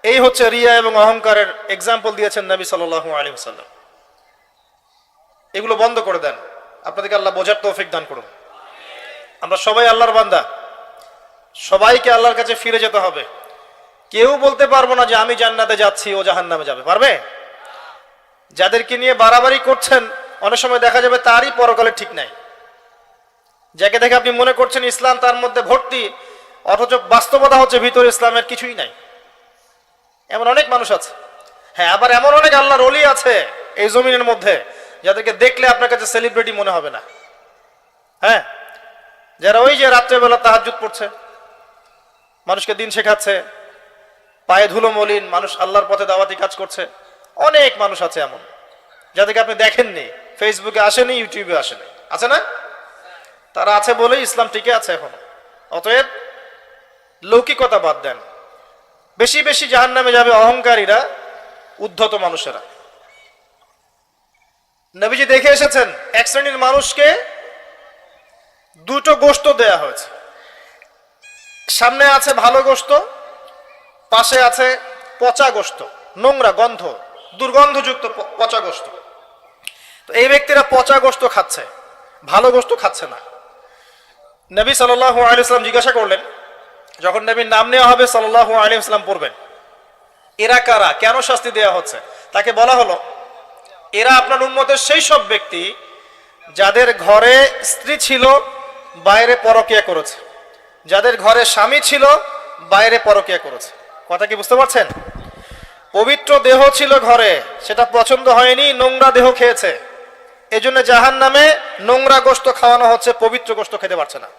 এই হচ্ছে রিয়া এবং অহংকারের এক্সাম্পল দিয়েছেন নবী সাল্লাল্লাহু আলাইহি ওয়াসাল্লাম। এগুলো বন্ধ করে দেন। আপনাদেরকে আল্লাহ বোঝার তৌফিক দান করুন। আমরা সবাই আল্লাহর বান্দা, সবাইকে আল্লাহর কাছে ফিরে যেতে হবে। কেউ বলতে পারবো না যে আমি জান্নাতে যাচ্ছি, ও জাহান্নামে যাবে, পারবে? যাদেরকে নিয়ে বাড়াবাড়ি করছেন, অনেক সময় দেখা যাবে তারই পরকালে ঠিক নাই। যাকে দেখে আপনি মনে করছেন ইসলাম তার মধ্যে ভর্তি, অথচ বাস্তবতা হচ্ছে ভিতরে ইসলামের কিছুই নাই। এমন অনেক মানুষ আছে। হ্যাঁ, আবার এমন অনেক আল্লাহর ওলি আছে এই জমিনের মধ্যে যাদেরকে দেখলে আপনার কাছে সেলিব্রিটি মনে হবে না। হ্যাঁ, যারা ওই যে রাত্রেবেলা তাহাজ্জুদ পড়ছে, মানুষকে দিন শেখাচ্ছে, পায়ে ধুলো মলিন, মানুষ আল্লাহর পথে দাওয়াতি কাজ করছে। অনেক মানুষ আছে এমন, যাদেরকে আপনি দেখেননি, ফেসবুকে আসেনি, ইউটিউবে আসেনি, আছে না? তারা আছে বলেই ইসলাম টিকে আছে এখন। অতএব লৌকিকতা বাদ দেন। বেশি বেশি জাহান্নামে যাবে অহংকারীরা, উদ্ধত মানুষেরা। নবীজি দেখে এসেছেন এক শ্রেণীর মানুষকে দুটো গোশত দেয়া হয়েছে। সামনে আছে ভালো গোশত, পাশে আছে পচা গোশত, নোংরা গন্ধ, দুর্গন্ধযুক্ত পচা গোশত। তো এই ব্যক্তিরা পচা গোশত খাচ্ছে, ভালো গোশত খাচ্ছে না। নবী সাল্লাল্লাহু আলাইহি ওয়াসাল্লাম জিজ্ঞাসা করলেন, যখন নবীর নাম নেওয়া হবে সাল্লাল্লাহু আলাইহি ওয়াসাল্লাম পড়বেন, এরা কারা, কেন শাস্তি দেওয়া হচ্ছে? তাকে বলা হলো, এরা আপনার উম্মতের সেই সব ব্যক্তি যাদের ঘরে স্ত্রী ছিল, বাইরে পরকিয়া করেছে, যাদের ঘরে স্বামী ছিল, বাইরে পরকিয়া করেছে। কথা কি বুঝতে পারছেন? পবিত্র দেহ ছিল ঘরে, সেটা পছন্দ হয়নি, নোংরা দেহ খেয়েছে, এজন্য জাহান্নামে নোংরা গোশত খাওয়ানো হচ্ছে, পবিত্র গোশত খেতে পারছে না।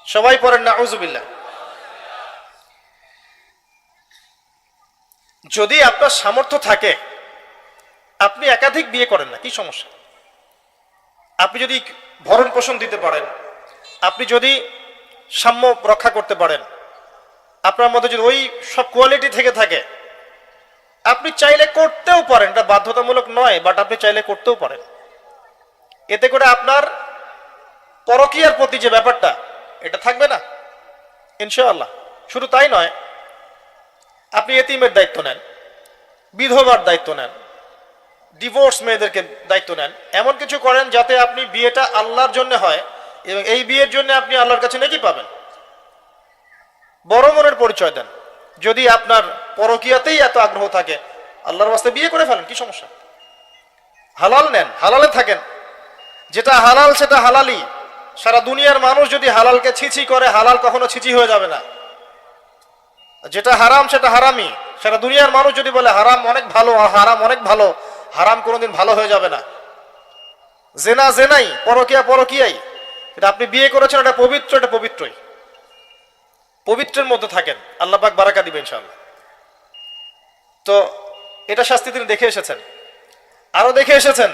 সবাই পড়েন নাউজুবিল্লাহ। যদি আপনার সামর্থ্য থাকে, আপনি একাধিক বিয়ে করেন না, কি সমস্যা? আপনি যদি ভরণ পোষণ দিতে পারেন, আপনি যদি সাম্য রক্ষা করতে পারেন, আপনার মধ্যে যদি ওই সব কোয়ালিটি থেকে থাকে, আপনি চাইলে করতেও পারেন। এটা বাধ্যতামূলক নয়, বাট আপনি চাইলে করতেও পারেন। এতে করে আপনার পরকীয়ার প্রতি যে ব্যাপারটা, এটা থাকবে না ইনশাআল্লাহ। শুধু তাই নয়, আপনি এতিমের দায়িত্ব নেন, বিধবার দায়িত্ব নেন, ডিভোর্স মেয়েদেরকে দায়িত্ব নেন, এমন কিছু করেন যাতে আপনি বিয়েটা আল্লাহর জন্য হয় এবং এই বিয়ের জন্য আপনি আল্লাহর কাছে নেকি পাবেন। বড় মনের পরিচয় দেন। যদি আপনার পরকীয়াতেই এত আগ্রহ থাকে, আল্লাহর ওয়াস্তে বিয়ে করে ফেলেন, কি সমস্যা? হালাল নেন, হালালে থাকেন। যেটা হালাল সেটা হালালি। সারা দুনিয়ার মানুষ যদি হালালকে ছিছি করে, হালাল কখনো ছিছি হয়ে যাবে না। যেটা হারাম সেটা হারামি। সারা দুনিয়ার মানুষ যদি বলে হারাম অনেক ভালো, হারাম অনেক ভালো, হারাম কোনোদিন ভালো হয়ে যাবে না। জেনা জেনাই, পরকীয়া পরকীয়াই। এটা আপনি বিয়ে করেছেন, এটা পবিত্র, এটা পবিত্রই। পবিত্রের মধ্যে থাকেন, আল্লাহ পাক বারাকা দিবেন ইনশাআল্লাহ। তো এটা শাস্তি তিনি দেখে এসেছেন। আরো দেখে এসেছেন,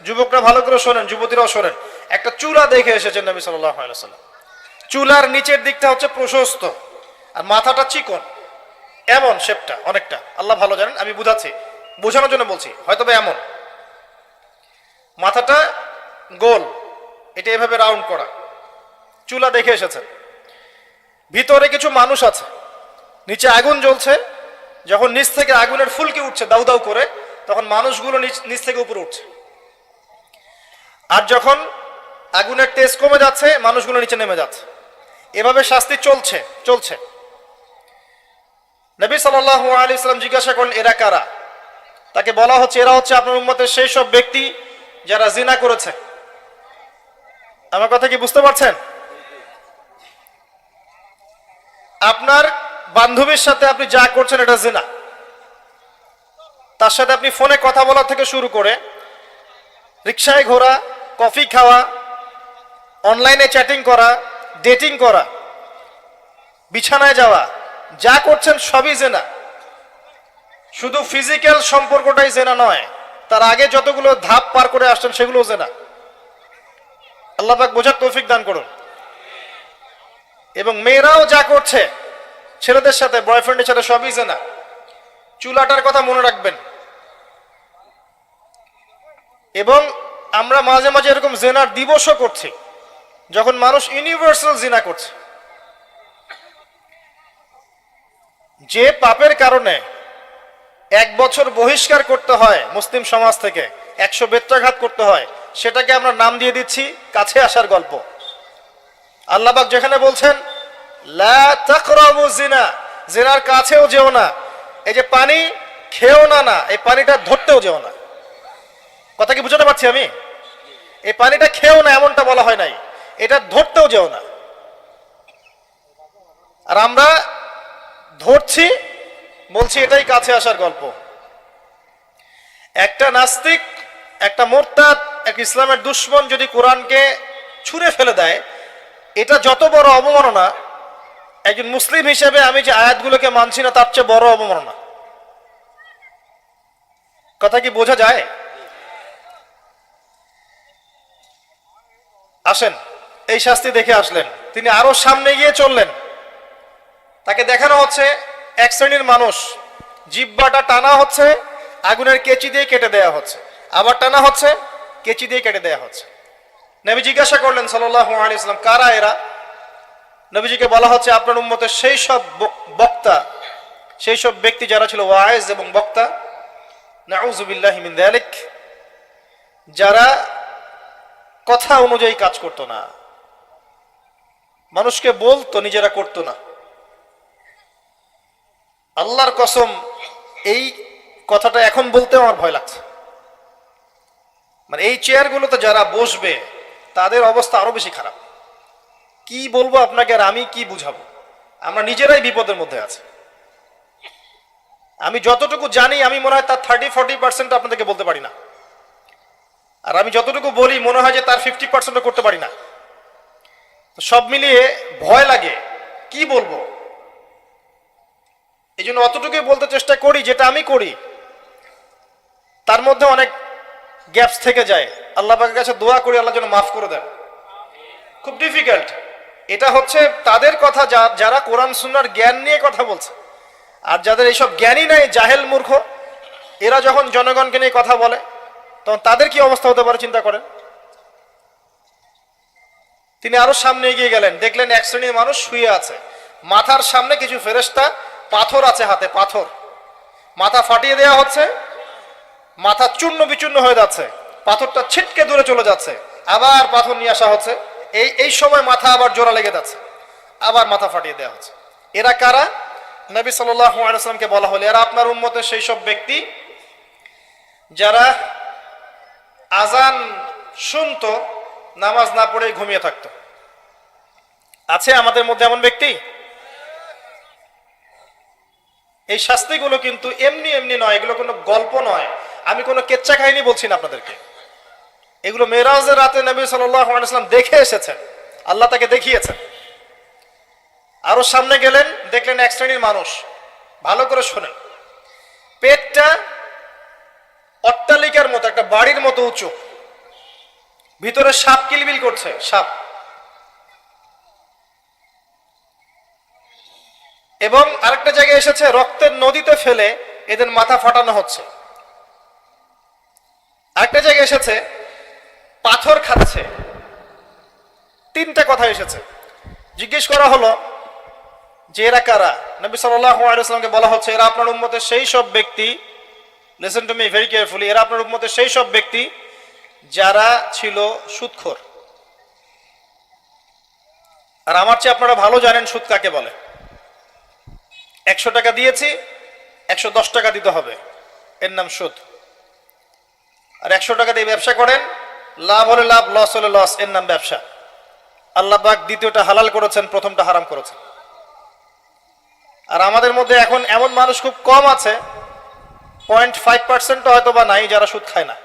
যুবকরা ভালো করে শোনেন, যুবতীরাও শোনেন, একটা চুলা দেখে এসেছেন নবী সাল্লাল্লাহু আলাইহি ওয়াসাল্লাম। চুলার নিচের দিকটা হচ্ছে প্রশস্ত আর মাথাটা চিকন, এমন শেপটা অনেকটা, আল্লাহ ভালো জানেন, আমি বুঝাচ্ছি, বোঝানোর জন্য বলছি, হয়তো বা এমন মাথাটা গোল, এটা এভাবে রাউন্ড করা, চুলা দেখে এসেছেন, ভিতরে কিছু মানুষ আছে, নিচে আগুন জ্বলছে, যখন নিচ থেকে আগুনের ফুলকি উঠছে দাউ দাউ করে, তখন মানুষগুলো নিচ থেকে উপরে উঠছে, আর যখন আগুনের তেজ কমে যাচ্ছে মানুষগুলো নিচে নেমে যাচ্ছে, এভাবে শাস্তি চলছে চলছে। নবী সাল্লাল্লাহু আলাইহি ওয়াসাল্লাম জিজ্ঞাসা করলেন এরা কারা? তাকে বলা হচ্ছে এরা হচ্ছে আপনার উম্মতের সেই সব ব্যক্তি যারা জিনা করেছে। আমার কথা কি বুঝতে পারছেন? আপনার বান্ধবীর সাথে আপনি যা করছেন এটা জিনা, তার সাথে আপনি ফোনে কথা বলা থেকে শুরু করে রিকশায় ঘোরা, কফি খাওয়া, অনলাইনে চ্যাটিং করা, ডেটিং করা, বিছানায় যাওয়া, যা করছেন সবই জেনা। শুধু ফিজিক্যাল সম্পর্কটাই জেনা নয়, তার আগে যতগুলো ধাপ পার করে আসছেন সেগুলো জেনা। আল্লাহ পাক বোঝার তৌফিক দান করুন। এবং মেয়েরাও যা করছে ছেলেদের সাথে, বয়ফ্রেন্ডের সাথে, সবই জেনা। চুলাটার কথা মনে রাখবেন। এবং আমরা মাঝে মাঝে এরকম জেনার দিবসও করছি, যখন মানুষ ইউনিভার্সাল জিনা করছে। যে পাপের কারণে 1 বছর বহিষ্কার করতে হয় মুসলিম সমাজ থেকে, 100 বেত্রাঘাত করতে হয়, সেটাকে আমরা নাম দিয়ে দিচ্ছি কাছে আসার গল্প। আল্লাহ পাক যেখানে বলছেন লা তাকরাবু জিনা, জিনার কাছেও যেও না, এই যে পানি খেও না, না এই পানিটা ধরতেও যেও না। কথা কি বুঝাতে পারছি আমি? এই পানিটা খেও না এমনটা বলা হয় নাই, এটা ধরতেও যেও না। আর আমরা ধরছি, বলছি এটাই কাছে আসার গল্প। একটা নাস্তিক, একটা মোরতাদ, এক ইসলামের দুশ্মন যদি কোরআনকে ছুঁড়ে ফেলে দেয়, এটা যত বড় অবমাননা, একজন মুসলিম হিসেবে আমি যে আয়াতগুলোকে মানছি না তার চেয়ে বড় অবমাননা। কথা কি বোঝা যায়? আসেন, এই শাস্তি দেখে আসলেন, তিনি আরো সামনে গিয়ে চললেন। তাকে দেখানো হচ্ছে এক শ্রেণীর মানুষ, জিহ্বাটা টানা হচ্ছে, আগুনের কেচি দিয়ে কেটে দেয়া হচ্ছে, আবার টানা হচ্ছে, কেচি দিয়ে কেটে দেয়া হচ্ছে। নবী জিজ্ঞাসা করলেন সাল্লাল্লাহু আলাইহি ওয়াসাল্লাম কারা এরা? নবীজিকে বলা হচ্ছে আপনার উম্মতের সেই সব বক্তা, সেই সব ব্যক্তি যারা ছিল ওয়াইজ এবং বক্তা, নাউযু বিল্লাহি মিন যালিক, যারা কথা অনুযায়ী কাজ করতো না, মানুষকে বলতো নিজেরা করতো না। আল্লাহর কসম, এই কথাটা এখন বলতে আমার ভয় লাগছে। মানে এই চেয়ারগুলোতে যারা বসবে তাদের অবস্থা আরো বেশি খারাপ। কি বলবো আপনাকে, আর আমি কি বুঝাবো? আমরা নিজেরাই বিপদের মধ্যে আছি। আমি যতটুকু জানি, আমি মনে হয় তার 30-40% আপনাদেরকে বলতে পারি না, আর আমি যতটুকু বলি মনে হয় যে তার 50% করতে পারি না। সব মিলিয়ে ভয় লাগে, কি বলবো। এই জন্য অতটুকুই বলতে চেষ্টা করি যেটা আমি করি, তার মধ্যে অনেক গ্যাপস থেকে যায়। আল্লাহ পাকের কাছে দোয়া করি আল্লাহ যেন মাফ করে দেন। খুব ডিফিকাল্ট। এটা হচ্ছে তাদের কথা যারা কোরআন সুন্নাহর জ্ঞান নিয়ে কথা বলছে, আর যাদের এইসব জ্ঞানই নাই, জাহেল মূর্খ, এরা যখন জনগণকে নিয়ে কথা বলে তখন তাদের কি অবস্থা হতে পারে চিন্তা করেন। তিনি আরো সামনে এগিয়ে গেলেন, দেখলেন এক শ্রেণীর মানুষ শুয়ে আছে, মাথার সামনে কিছু ফেরেশতা, পাথর আছে হাতে, পাথর, মাথা ফাটিয়ে দেওয়া হচ্ছে, মাথা চূর্ণ বিচূর্ণ হয়ে যাচ্ছে, পাথরটা ছিটকে দূরে চলে যাচ্ছে, আবার পাথর নিয়ে আসা হচ্ছে, এই সময় মাথা আবার জোড়া লেগে যাচ্ছে, আবার মাথা ফাটিয়ে দেওয়া হচ্ছে। এরা কারা? নবী সাল্লাল্লাহু আলাইহি ওয়াসাল্লামকে বলা হলো এরা আপনার উম্মতের সেই সব ব্যক্তি যারা আজান শুনতো, নামাজ না পড়ে ঘুমিয়ে থাকতো। আছে আমাদের মধ্যে এমন ব্যক্তি? এই শাস্তিগুলো কিন্তু এমনি এমনি নয়, এগুলো কোনো গল্প নয়, আমি কোনো কেচ্চা কাহিনী বলছি না আপনাদেরকে। এগুলো মেরাজের রাতে নবী সাল্লাল্লাহু আলাইহি ওয়াসাল্লাম দেখে এসেছেন, আল্লাহ তাকে দেখিয়েছেন। আরো সামনে গেলেন, দেখলেন এক শ্রেণীর মানুষ, ভালো করে শোনেন, পেটটা অট্টালিকার মতো, একটা বাড়ির মতো উঁচু, ভিতরে সাপ কিলবিল করছে, সাপ। এবং আরেকটা জায়গায় এসেছে রক্তের নদীতে ফেলে এদের মাথা ফাটানো হচ্ছে। আরেকটা জায়গায় এসেছে পাথর খাচ্ছে। তিনটা কথা এসেছে। জিজ্ঞেস করা হলো যে এরা কারা? নবী সাল্লাল্লাহু আলাইহি ওয়াসাল্লামকে বলা হচ্ছে এরা আপনার উম্মতের সেই সব ব্যক্তি, listen to me very carefully, এরা আপনার উম্মতের সেই সব ব্যক্তি যারা ছিল সুদখোর। আর আমার চেয়ে আপনারা ভালো জানেন সুদ কাকে বলে। 100 টাকা দিয়েছি, 110 টাকা দিতে হবে, এর নাম সুদ। আর 100 টাকা দিয়ে ব্যবসা করেন, লাভ হলে লাভ, লস হলে লস, এর নাম ব্যবসা। আল্লাহ পাক দ্বিতীয়টা হালাল করেছেন, প্রথমটা হারাম করেছেন। আর আমাদের মধ্যে এখন এমন মানুষ খুব কম আছে, 0.5% হয়তো বা নাই, যারা সুদ খায় না।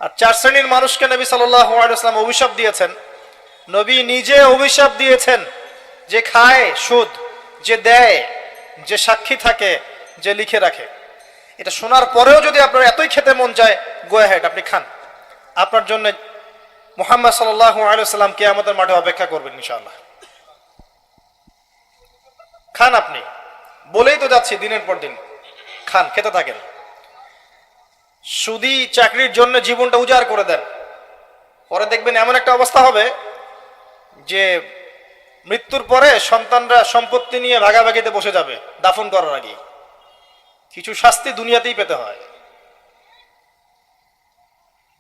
আর 4 শ্রেণীর মানুষকে নবী সাল্লাল্লাহু আলাইহি ওয়াসাল্লাম অভিশাপ দিয়েছেন। নবী নিজে অভিশাপ দিয়েছেন, যে খায় সুদ, যে দেয়, যে সাক্ষী থাকে, যে লিখে রাখে। এটা শোনার পরেও যদি আপনার এতই খেতে মন চায়, গো অ্যাহেড, আপনি খান। আপনার জন্য মুহাম্মদ সাল্লাল্লাহু আলাইহি ওয়াসাল্লাম কিয়ামতের মাঠে অপেক্ষা করবেন ইনশাআল্লাহ। খান আপনি, বলেই তো যাচ্ছি দিনের পর দিন, খান, খেতে থাকেন। সুদী চাকরির জন্য জীবনটা উজাড় করে দেন, পরে দেখবেন এমন একটা অবস্থা হবে যে মৃত্যুর পরে সন্তানরা সম্পত্তি নিয়ে ভাগাভাগিতে বসে যাবে দাফন করার আগে। কিছু শাস্তি দুনিয়াতেই পেতে হয়।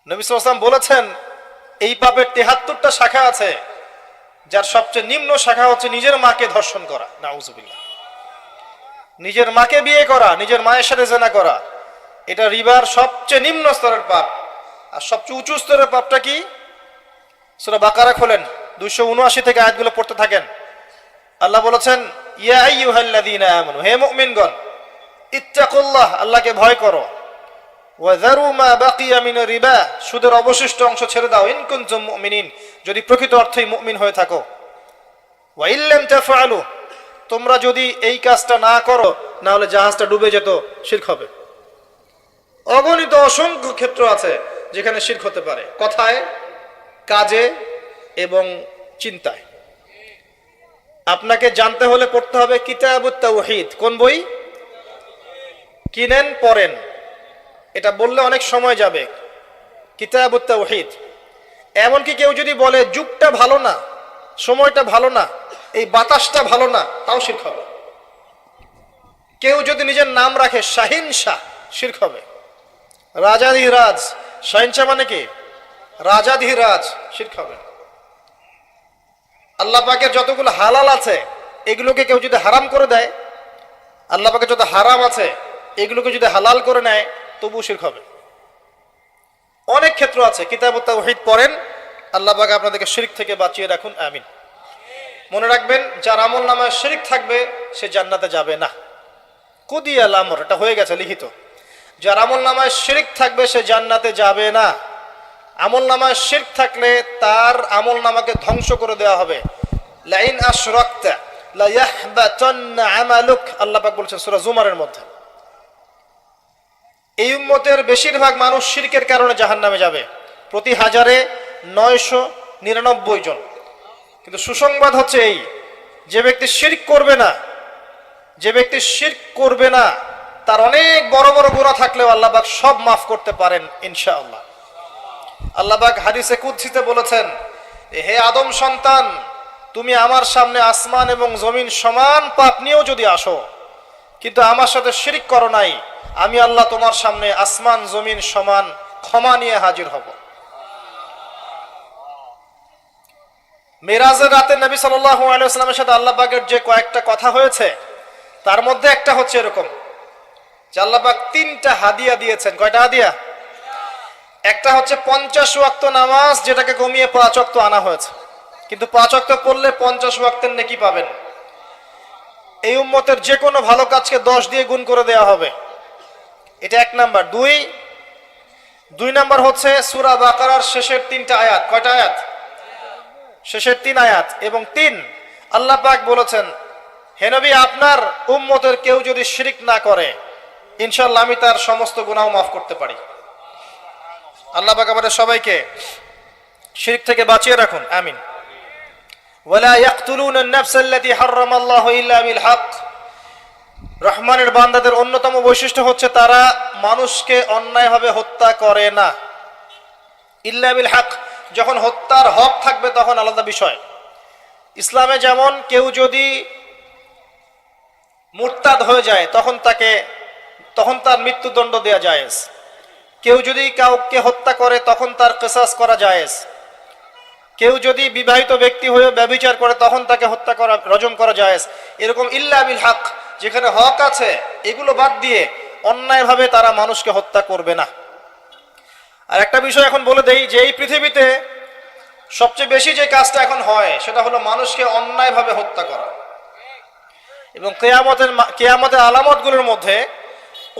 নবী সাল্লাল্লাহু আলাইহি ওয়াসাল্লাম বলেছেন এই পাপের 73টা শাখা আছে, যার সবচেয়ে নিম্ন শাখা হচ্ছে নিজের মাকে ধর্ষণ করা, নাউজুবিল্লাহ। নিজের মাকে বিয়ে করা, নিজের মায়ের সাথে জেনা করা, এটা রিবার সবচেয়ে নিম্ন স্তরের পাপ। আর সবচেয়ে উঁচু স্তরের পাপটা কি? সূরা বাকারা খোলেন, 279 থেকে আয়াতগুলো পড়তে থাকেন। আল্লাহ বলেছেন ইয়া আইয়ুহাল্লাযীনা আমানু, হে মুমিনগণ, ইত্তাকুল্লাহ, আল্লাহকে ভয় করো, ওয়া যারু মা বাকিয়া মিনার রিবা, সুদের অবশিষ্ট অংশ ছেড়ে দাও, ইন কুনতুম মুমিনিন, যদি প্রকৃত অর্থেই মুমিন হয়ে থাকো। ওয়া ইল্লাম তাফআলু, তোমরা যদি এই কাজটা না করো, না হলে জাহাজটা ডুবে যেত, শিরক হবে। অগণিত অসংখ্য ক্ষেত্র আছে যেখানে শিরক হতে পারে, কথায়, কাজে এবং চিন্তায়। আপনাকে জানতে হলে পড়তে হবে কিতাবুত তাওহীদ। কোন বই? কিনেন, পড়েন, এটা বললে অনেক সময় যাবে। কিতাবুত তাওহীদ। এমনকি কেউ যদি বলে যুগটা ভালো না, সময়টা ভালো না, এই বাতাসটা ভালো না, তাও শিরক হবে। কেউ যদি নিজের নাম রাখে শাহিন শাহ, শিরক হবে। রাজাধিরাজ, শাহিন শাহ মানে কি? রাজাধিরাজ, শিরক হবে। আল্লাহ পাকের যতগুলো হালাল আছে এগুলোকে কেউ যদি হারাম করে দেয়, আল্লাহ পাকের যত হারাম আছে এগুলোকে যদি হালাল করে নেয়, তবু শিরক হবে। অনেক ক্ষেত্র আছে। কিতাবুত তাওহীদ পড়েন, আল্লাহ পাক আপনাদেরকে শিরক থেকে বাঁচিয়ে রাখুন, আমিন। মনে রাখবেন, যার আমল নামায় শিরক থাকবে সে জান্নাতে যাবে না। কুদিয়াল আমর, এটা হয়ে গেছে লিখিত। যার আমল নামায় শিরক থাকবে সে জান্নাতে যাবে না। আমল নামায় শিরক থাকলে তার আমল নামাকে ধ্বংস করে দেওয়া হবে। লাইন আশরাকতা লা ইয়াহবাতান্না আমালুক, আল্লাহ পাক বলেছেন সূরা জুমারের মধ্যে। এই উম্মতের বেশিরভাগ মানুষ শিরকের কারণে জাহান্নামে যাবে, প্রতি 1000-এ 999 জন। কিন্তু সুসংবাদ হচ্ছে এই, যে ব্যক্তি শিরক করবে না, যে ব্যক্তি শিরক করবে না, তার অনেক বড় বড় গুনাহ থাকলেও আল্লাহ পাক সব মাফ করতে পারেন ইনশাআল্লাহ। আল্লাহ পাক হাদিসে কুদসিতে বলেছেন, হে আদম সন্তান, তুমি আমার সামনে আসমান এবং জমিন সমান পাপ নিয়েও যদি আসো, কিন্তু আমার সাথে শিরক করো নাই, আমি আল্লাহ তোমার সামনে আসমান জমিন সমান ক্ষমা নিয়ে হাজির হব। মেরাজের রাতে নবী সাল্লাল্লাহু আলাইহি ওয়াসাল্লামের সাথে আল্লাহ পাকের যে কয়েকটা কথা হয়েছে, তার মধ্যে একটা হচ্ছে এরকম যে আল্লাহ পাক 3টা হাদিয়া দিয়েছেন। কয়টা হাদিয়া? একটা হচ্ছে 50 ওয়াক্ত নামাজ, যেটাকে কমিয়ে 5 ওয়াক্ত আনা হয়েছে, কিন্তু 5 ওয়াক্ত পড়লে 50 ওয়াক্তের নেকি পাবেন। এই উম্মতের যে কোনো ভালো কাজকে 10 দিয়ে গুণ করে দেওয়া হবে। এটা 1 নাম্বার। 2 নাম্বার হচ্ছে সূরা বাকারার শেষের 3টা আয়াত। কয়টা আয়াত? শেষের 3 আয়াত। এবং 3, আল্লাহ পাক বলেছেন, হে নবী, আপনার উম্মতের কেউ যদি শিরক না করে, ইনশাআল্লাহ আমি তার সমস্ত গুনাহ মাফ করতে পারি। আল্লাহ পাক আমাদের সবাইকে শিরক থেকে বাঁচিয়ে রাখুন, আমিন। ওয়ালা ইয়াকতুলুনা আন-নাফস আল্লাতী হারামাল্লাহু ইল্লা বিল হক। রহমানের বান্দাদের অন্যতম বৈশিষ্ট্য হচ্ছে তারা মানুষকে অন্যায়ভাবে হত্যা করে না, ইল্লা বিল হক। যখন হত্যার হক থাকবে তখন আলাদা বিষয়। ইসলামে যেমন কেউ যদি মুরতাদ হয়ে যায় তখন তার মৃত্যুদণ্ড দেওয়া জায়েজ। কেউ যদি কাউকে হত্যা করে তখন তার কিসাস করা জায়েজ। কেউ যদি বিবাহিত ব্যক্তি হয়ে ব্যভিচার করে তখন তাকে হত্যা করা, রজম করা জায়েজ। এরকম ইল্লা বিল হক, যেখানে হক আছে এগুলো বাদ দিয়ে অন্যায়ভাবে তারা মানুষকে হত্যা করবে না। আর একটা বিষয় এখন বলে দেই যে এই পৃথিবীতে সবচেয়ে বেশি যে কাজটা এখন হয় সেটা হলো মানুষকে অন্যায়ভাবে হত্যা করা। এবং কেয়ামতের আলামতগুলোর মধ্যে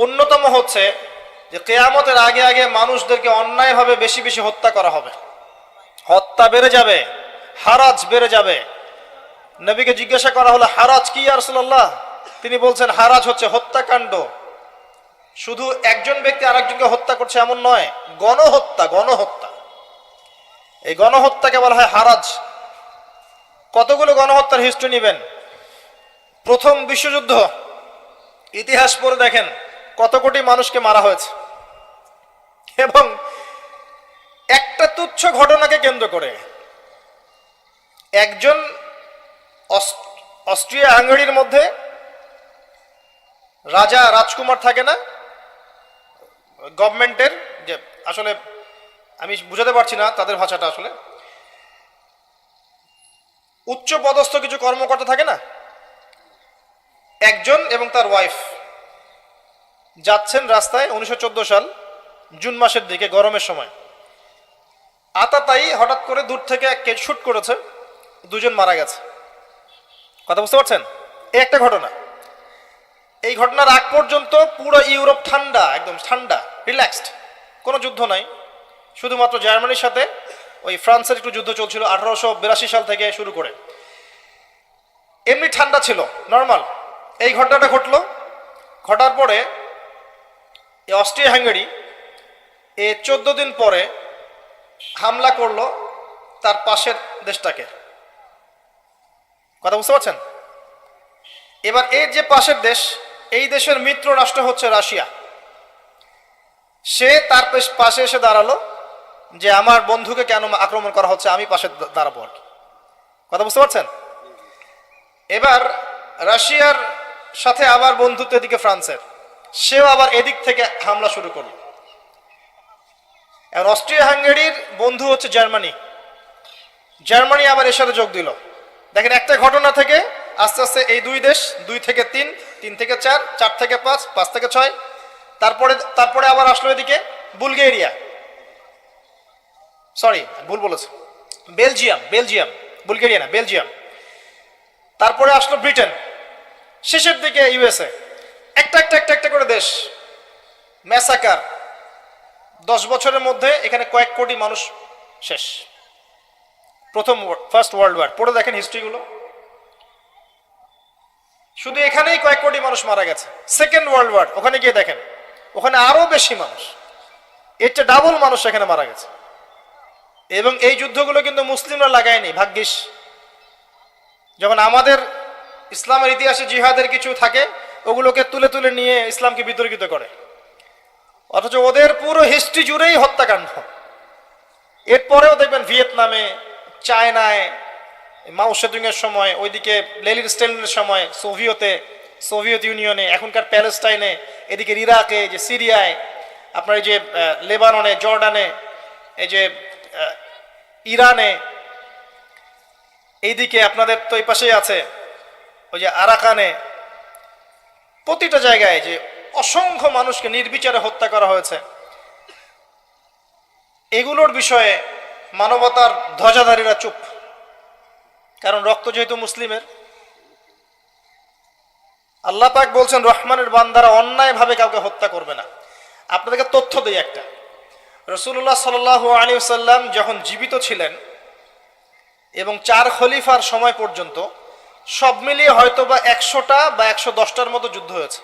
অন্যতম হচ্ছে যে কেয়ামতের আগে আগে মানুষদেরকে অন্যায়ভাবে বেশি বেশি হত্যা করা হবে। হত্যা বেড়ে যাবে, হারাজ বেড়ে যাবে। নবীকে জিজ্ঞাসা করা হলো, হারাজ কি ইয়া রাসূলুল্লাহ? তিনি বলছেন, হারাজ হচ্ছে হত্যাকাণ্ড। শুধু একজন ব্যক্তি আরেকজনকে হত্যা করছে এমন নয়, গণহত্যা। এই গণহত্যাকে বলা হয় হারাজ। কতগুলো গণহত্যার হিস্ট্রি নেবেন। প্রথম বিশ্বযুদ্ধ ইতিহাস পড়ে দেখেন কত কোটি মানুষকে মারা হয়েছে। এবং একটা তুচ্ছ ঘটনাকে কেন্দ্র করে একজন অস্ট্রিয়া হাঙ্গেরির মধ্যে রাজকুমার থাকে না গভর্নমেন্টের, যে আসলে আমি বুঝাতে পারছি না তাদের ভাষাটা, আসলে উচ্চ পদস্থ কিছু কর্মকর্তা থাকে না, একজন এবং তার ওয়াইফ যাচ্ছেন রাস্তায় 1914 সাল জুন মাসের দিকে, গরমের সময়। আতাতাই হঠাৎ করে দূর থেকে কে শুট করেছে, দুজন মারা গেছে। কথা বুঝতে পারছেন? এই একটা ঘটনা। এই ঘটনার আগ পর্যন্ত পুরো ইউরোপ ঠান্ডা, একদম ঠান্ডা, রিল্যাক্সড, কোনো যুদ্ধ নাই। শুধুমাত্র জার্মানির সাথে ওই ফ্রান্সের একটু যুদ্ধ চলছিল 1882 সাল থেকে শুরু করে। এমনি ঠান্ডা ছিল, নর্মাল। এই ঘটনাটা ঘটার পরে এই অস্ট্রিয়া হাঙ্গেরি 14 দিন পরে হামলা করলো তার পাশের দেশটাকে। কথা বুঝতে পারছেন? এবার এই যে পাশের দেশ, এই দেশের মিত্র রাষ্ট্র হচ্ছে রাশিয়া। সে তার পাশে এসে দাঁড়ালো যে আমার বন্ধুকে কেন আক্রমণ করা হচ্ছে, আমি পাশে দাঁড়াবো আর কি। কথা বুঝতে পারছেন? এবার রাশিয়ার সাথে আবার বন্ধুত্ব এদিকে ফ্রান্সের, সেও আবার এদিক থেকে হামলা শুরু করলো। এখন অস্ট্রিয়া হাঙ্গেরির বন্ধু হচ্ছে জার্মানি আবার এর সাথে যোগ দিল। দেখেন, একটা ঘটনা থেকে আস্তে আস্তে এই দুই দেশ 2 থেকে 3, 3 থেকে 4, 4 থেকে 5, 5 থেকে 6, তারপরে আবার আসলো এদিকে বুলগেরিয়া, সরি ভুল বলেছে, বেলজিয়াম, বুলগেরিয়া না, বেলজিয়াম। তারপরে আসলো ব্রিটেন, শেষের দিকে ইউএসএ। একটা করে দেশ, ম্যাসাকার। 10 বছরের মধ্যে এখানে কয়েক কোটি মানুষ শেষ। ফার্স্ট ওয়ার্ল্ড ওয়ার পড়ে দেখেন হিস্ট্রিগুলো, শুধু এখানেই কয়েক কোটি মানুষ মারা গেছে। সেকেন্ড ওয়ার্ল্ড ওয়ার, ওখানে গিয়ে দেখেন, ওখানে আরো বেশি মানুষ, এর চেয়ে ডাবল মানুষ এখানে মারা গেছে। এবং এই যুদ্ধগুলো কিন্তু মুসলিমরা লাগায়নি, ভাগ্যিস। যখন আমাদের ইসলামের ইতিহাসে জিহাদের কিছু থাকে, ওগুলোকে তুলে নিয়ে ইসলামকে বিতর্কিত করে, অথচ ওদের পুরো হিস্ট্রি জুড়েই হত্যাকাণ্ড। এরপরেও দেখবেন ভিয়েতনামে, চায়নায়, মাও সেতুংয়ের সময়, ওইদিকে লেনিন স্ট্যালিনের সময়, সোভিয়েত ইউনিয়নে, এখনকার প্যালেস্টাইনে, এদিকে ইরাকে, যে সিরিয়ায়, আপনার এই যে লেবাননে, জর্ডানে, এই যে ইরানে, এইদিকে আপনাদের তো এই পাশেই আছে ওই যে আরাকানে, প্রতিটা জায়গায় যে অসংখ্য মানুষকে নির্বিচারে হত্যা করা হয়েছে। এগুলোর বিষয়ে মানবতার ধ্বজাধারীরা চুপ, কারণ রক্ত যেহেতু মুসলিমের। আল্লাহ পাক বলছেন রহমানের বান্দারা অন্যায়ভাবে কাউকে হত্যা করবে না। আপনাদেরকে তথ্য দিই একটা, রাসূলুল্লাহ সাল্লাল্লাহু আলাইহি ওয়াসাল্লাম যখন জীবিত ছিলেন এবং 4 খলিফার সময় পর্যন্ত সব মিলিয়ে হয়তো বা 100টা বা 110টার মতো যুদ্ধ হয়েছে।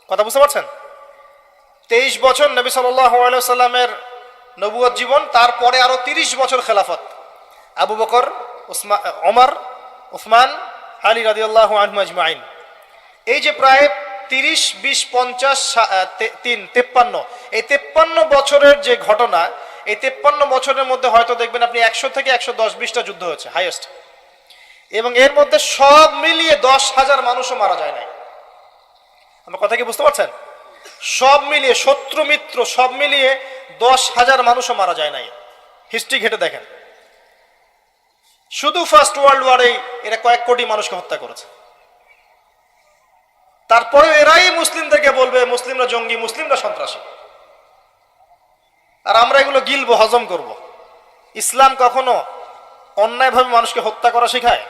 কথা বুঝতে পারছেন? 23 বছর নবী সাল্লাল্লাহু আলাইহি ওয়াসাল্লামের নবুয়ত জীবন, তারপরে আরো 30 বছর খেলাফত, আবু বকর, ওমর, উসমান, আলী রাদিয়াল্লাহু আনহুম আজমাইন। এই যে প্রায় 30, 20, 50, 53, এই 53 বছরের যে ঘটনা, এই 53 বছরের মধ্যে হয়তো দেখবেন আপনি 100 থেকে 110-20টা যুদ্ধ হয়েছে হাইয়েস্ট, এবং এর মধ্যে সব মিলিয়ে 10,000 মানুষও মারা যায় নাই। আমার কথা কি বুঝতে পারছেন? সব মিলিয়ে, শত্রু মিত্র সব মিলিয়ে 10,000 মানুষও মারা যায় নাই। হিস্ট্রি ঘেটে দেখেন, শুধু ফার্স্ট ওয়ার্ল্ড ওয়ারেই এরা কয়েক কোটি মানুষকে হত্যা করেছে। তারপরে এরাই মুসলিমদেরকে বলবে মুসলিমরা জঙ্গি, মুসলিমরা সন্ত্রাসী, আর আমরা এগুলো গিলবো, হজম করব। ইসলাম কখনো অন্যায়ভাবে মানুষকে হত্যা করা শেখায়?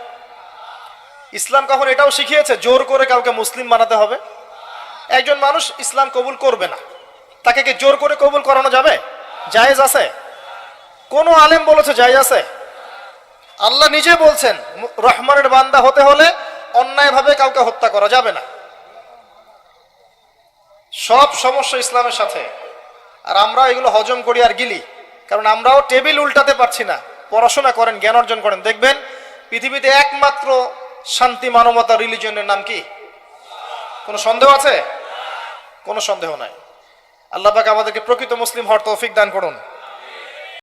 ইসলাম কখনো এটাও শিখিয়েছে জোর করে কাউকে মুসলিম বানাতে হবে? একজন মানুষ ইসলাম কবুল করবে না, তাকে কি জোর করে কবুল করানো যাবে? জায়েজ আছে? কোন আলেম বলেছে জায়েজ আছে? আল্লাহ নিজে বলছেন রহমানের বান্দা হতে হলে অন্যায়ভাবে কাউকে হত্যা করা যাবে না। সব সমস্যা ইসলামের সাথে, আর আমরা এগুলো হজম করি আর গিলি, কারণ আমরাও টেবিল উল্টাতে পারছি না। পড়াশোনা করেন, জ্ঞান অর্জন করেন, দেখবেন পৃথিবীতে একমাত্র শান্তি মানবতা রিলিজিয়নের নাম কি? কোনো সন্দেহ আছে? কোনো সন্দেহ নাই। আল্লাহ পাক আমাদেরকে প্রকৃত মুসলিম হওয়ার তৌফিক দান করুন।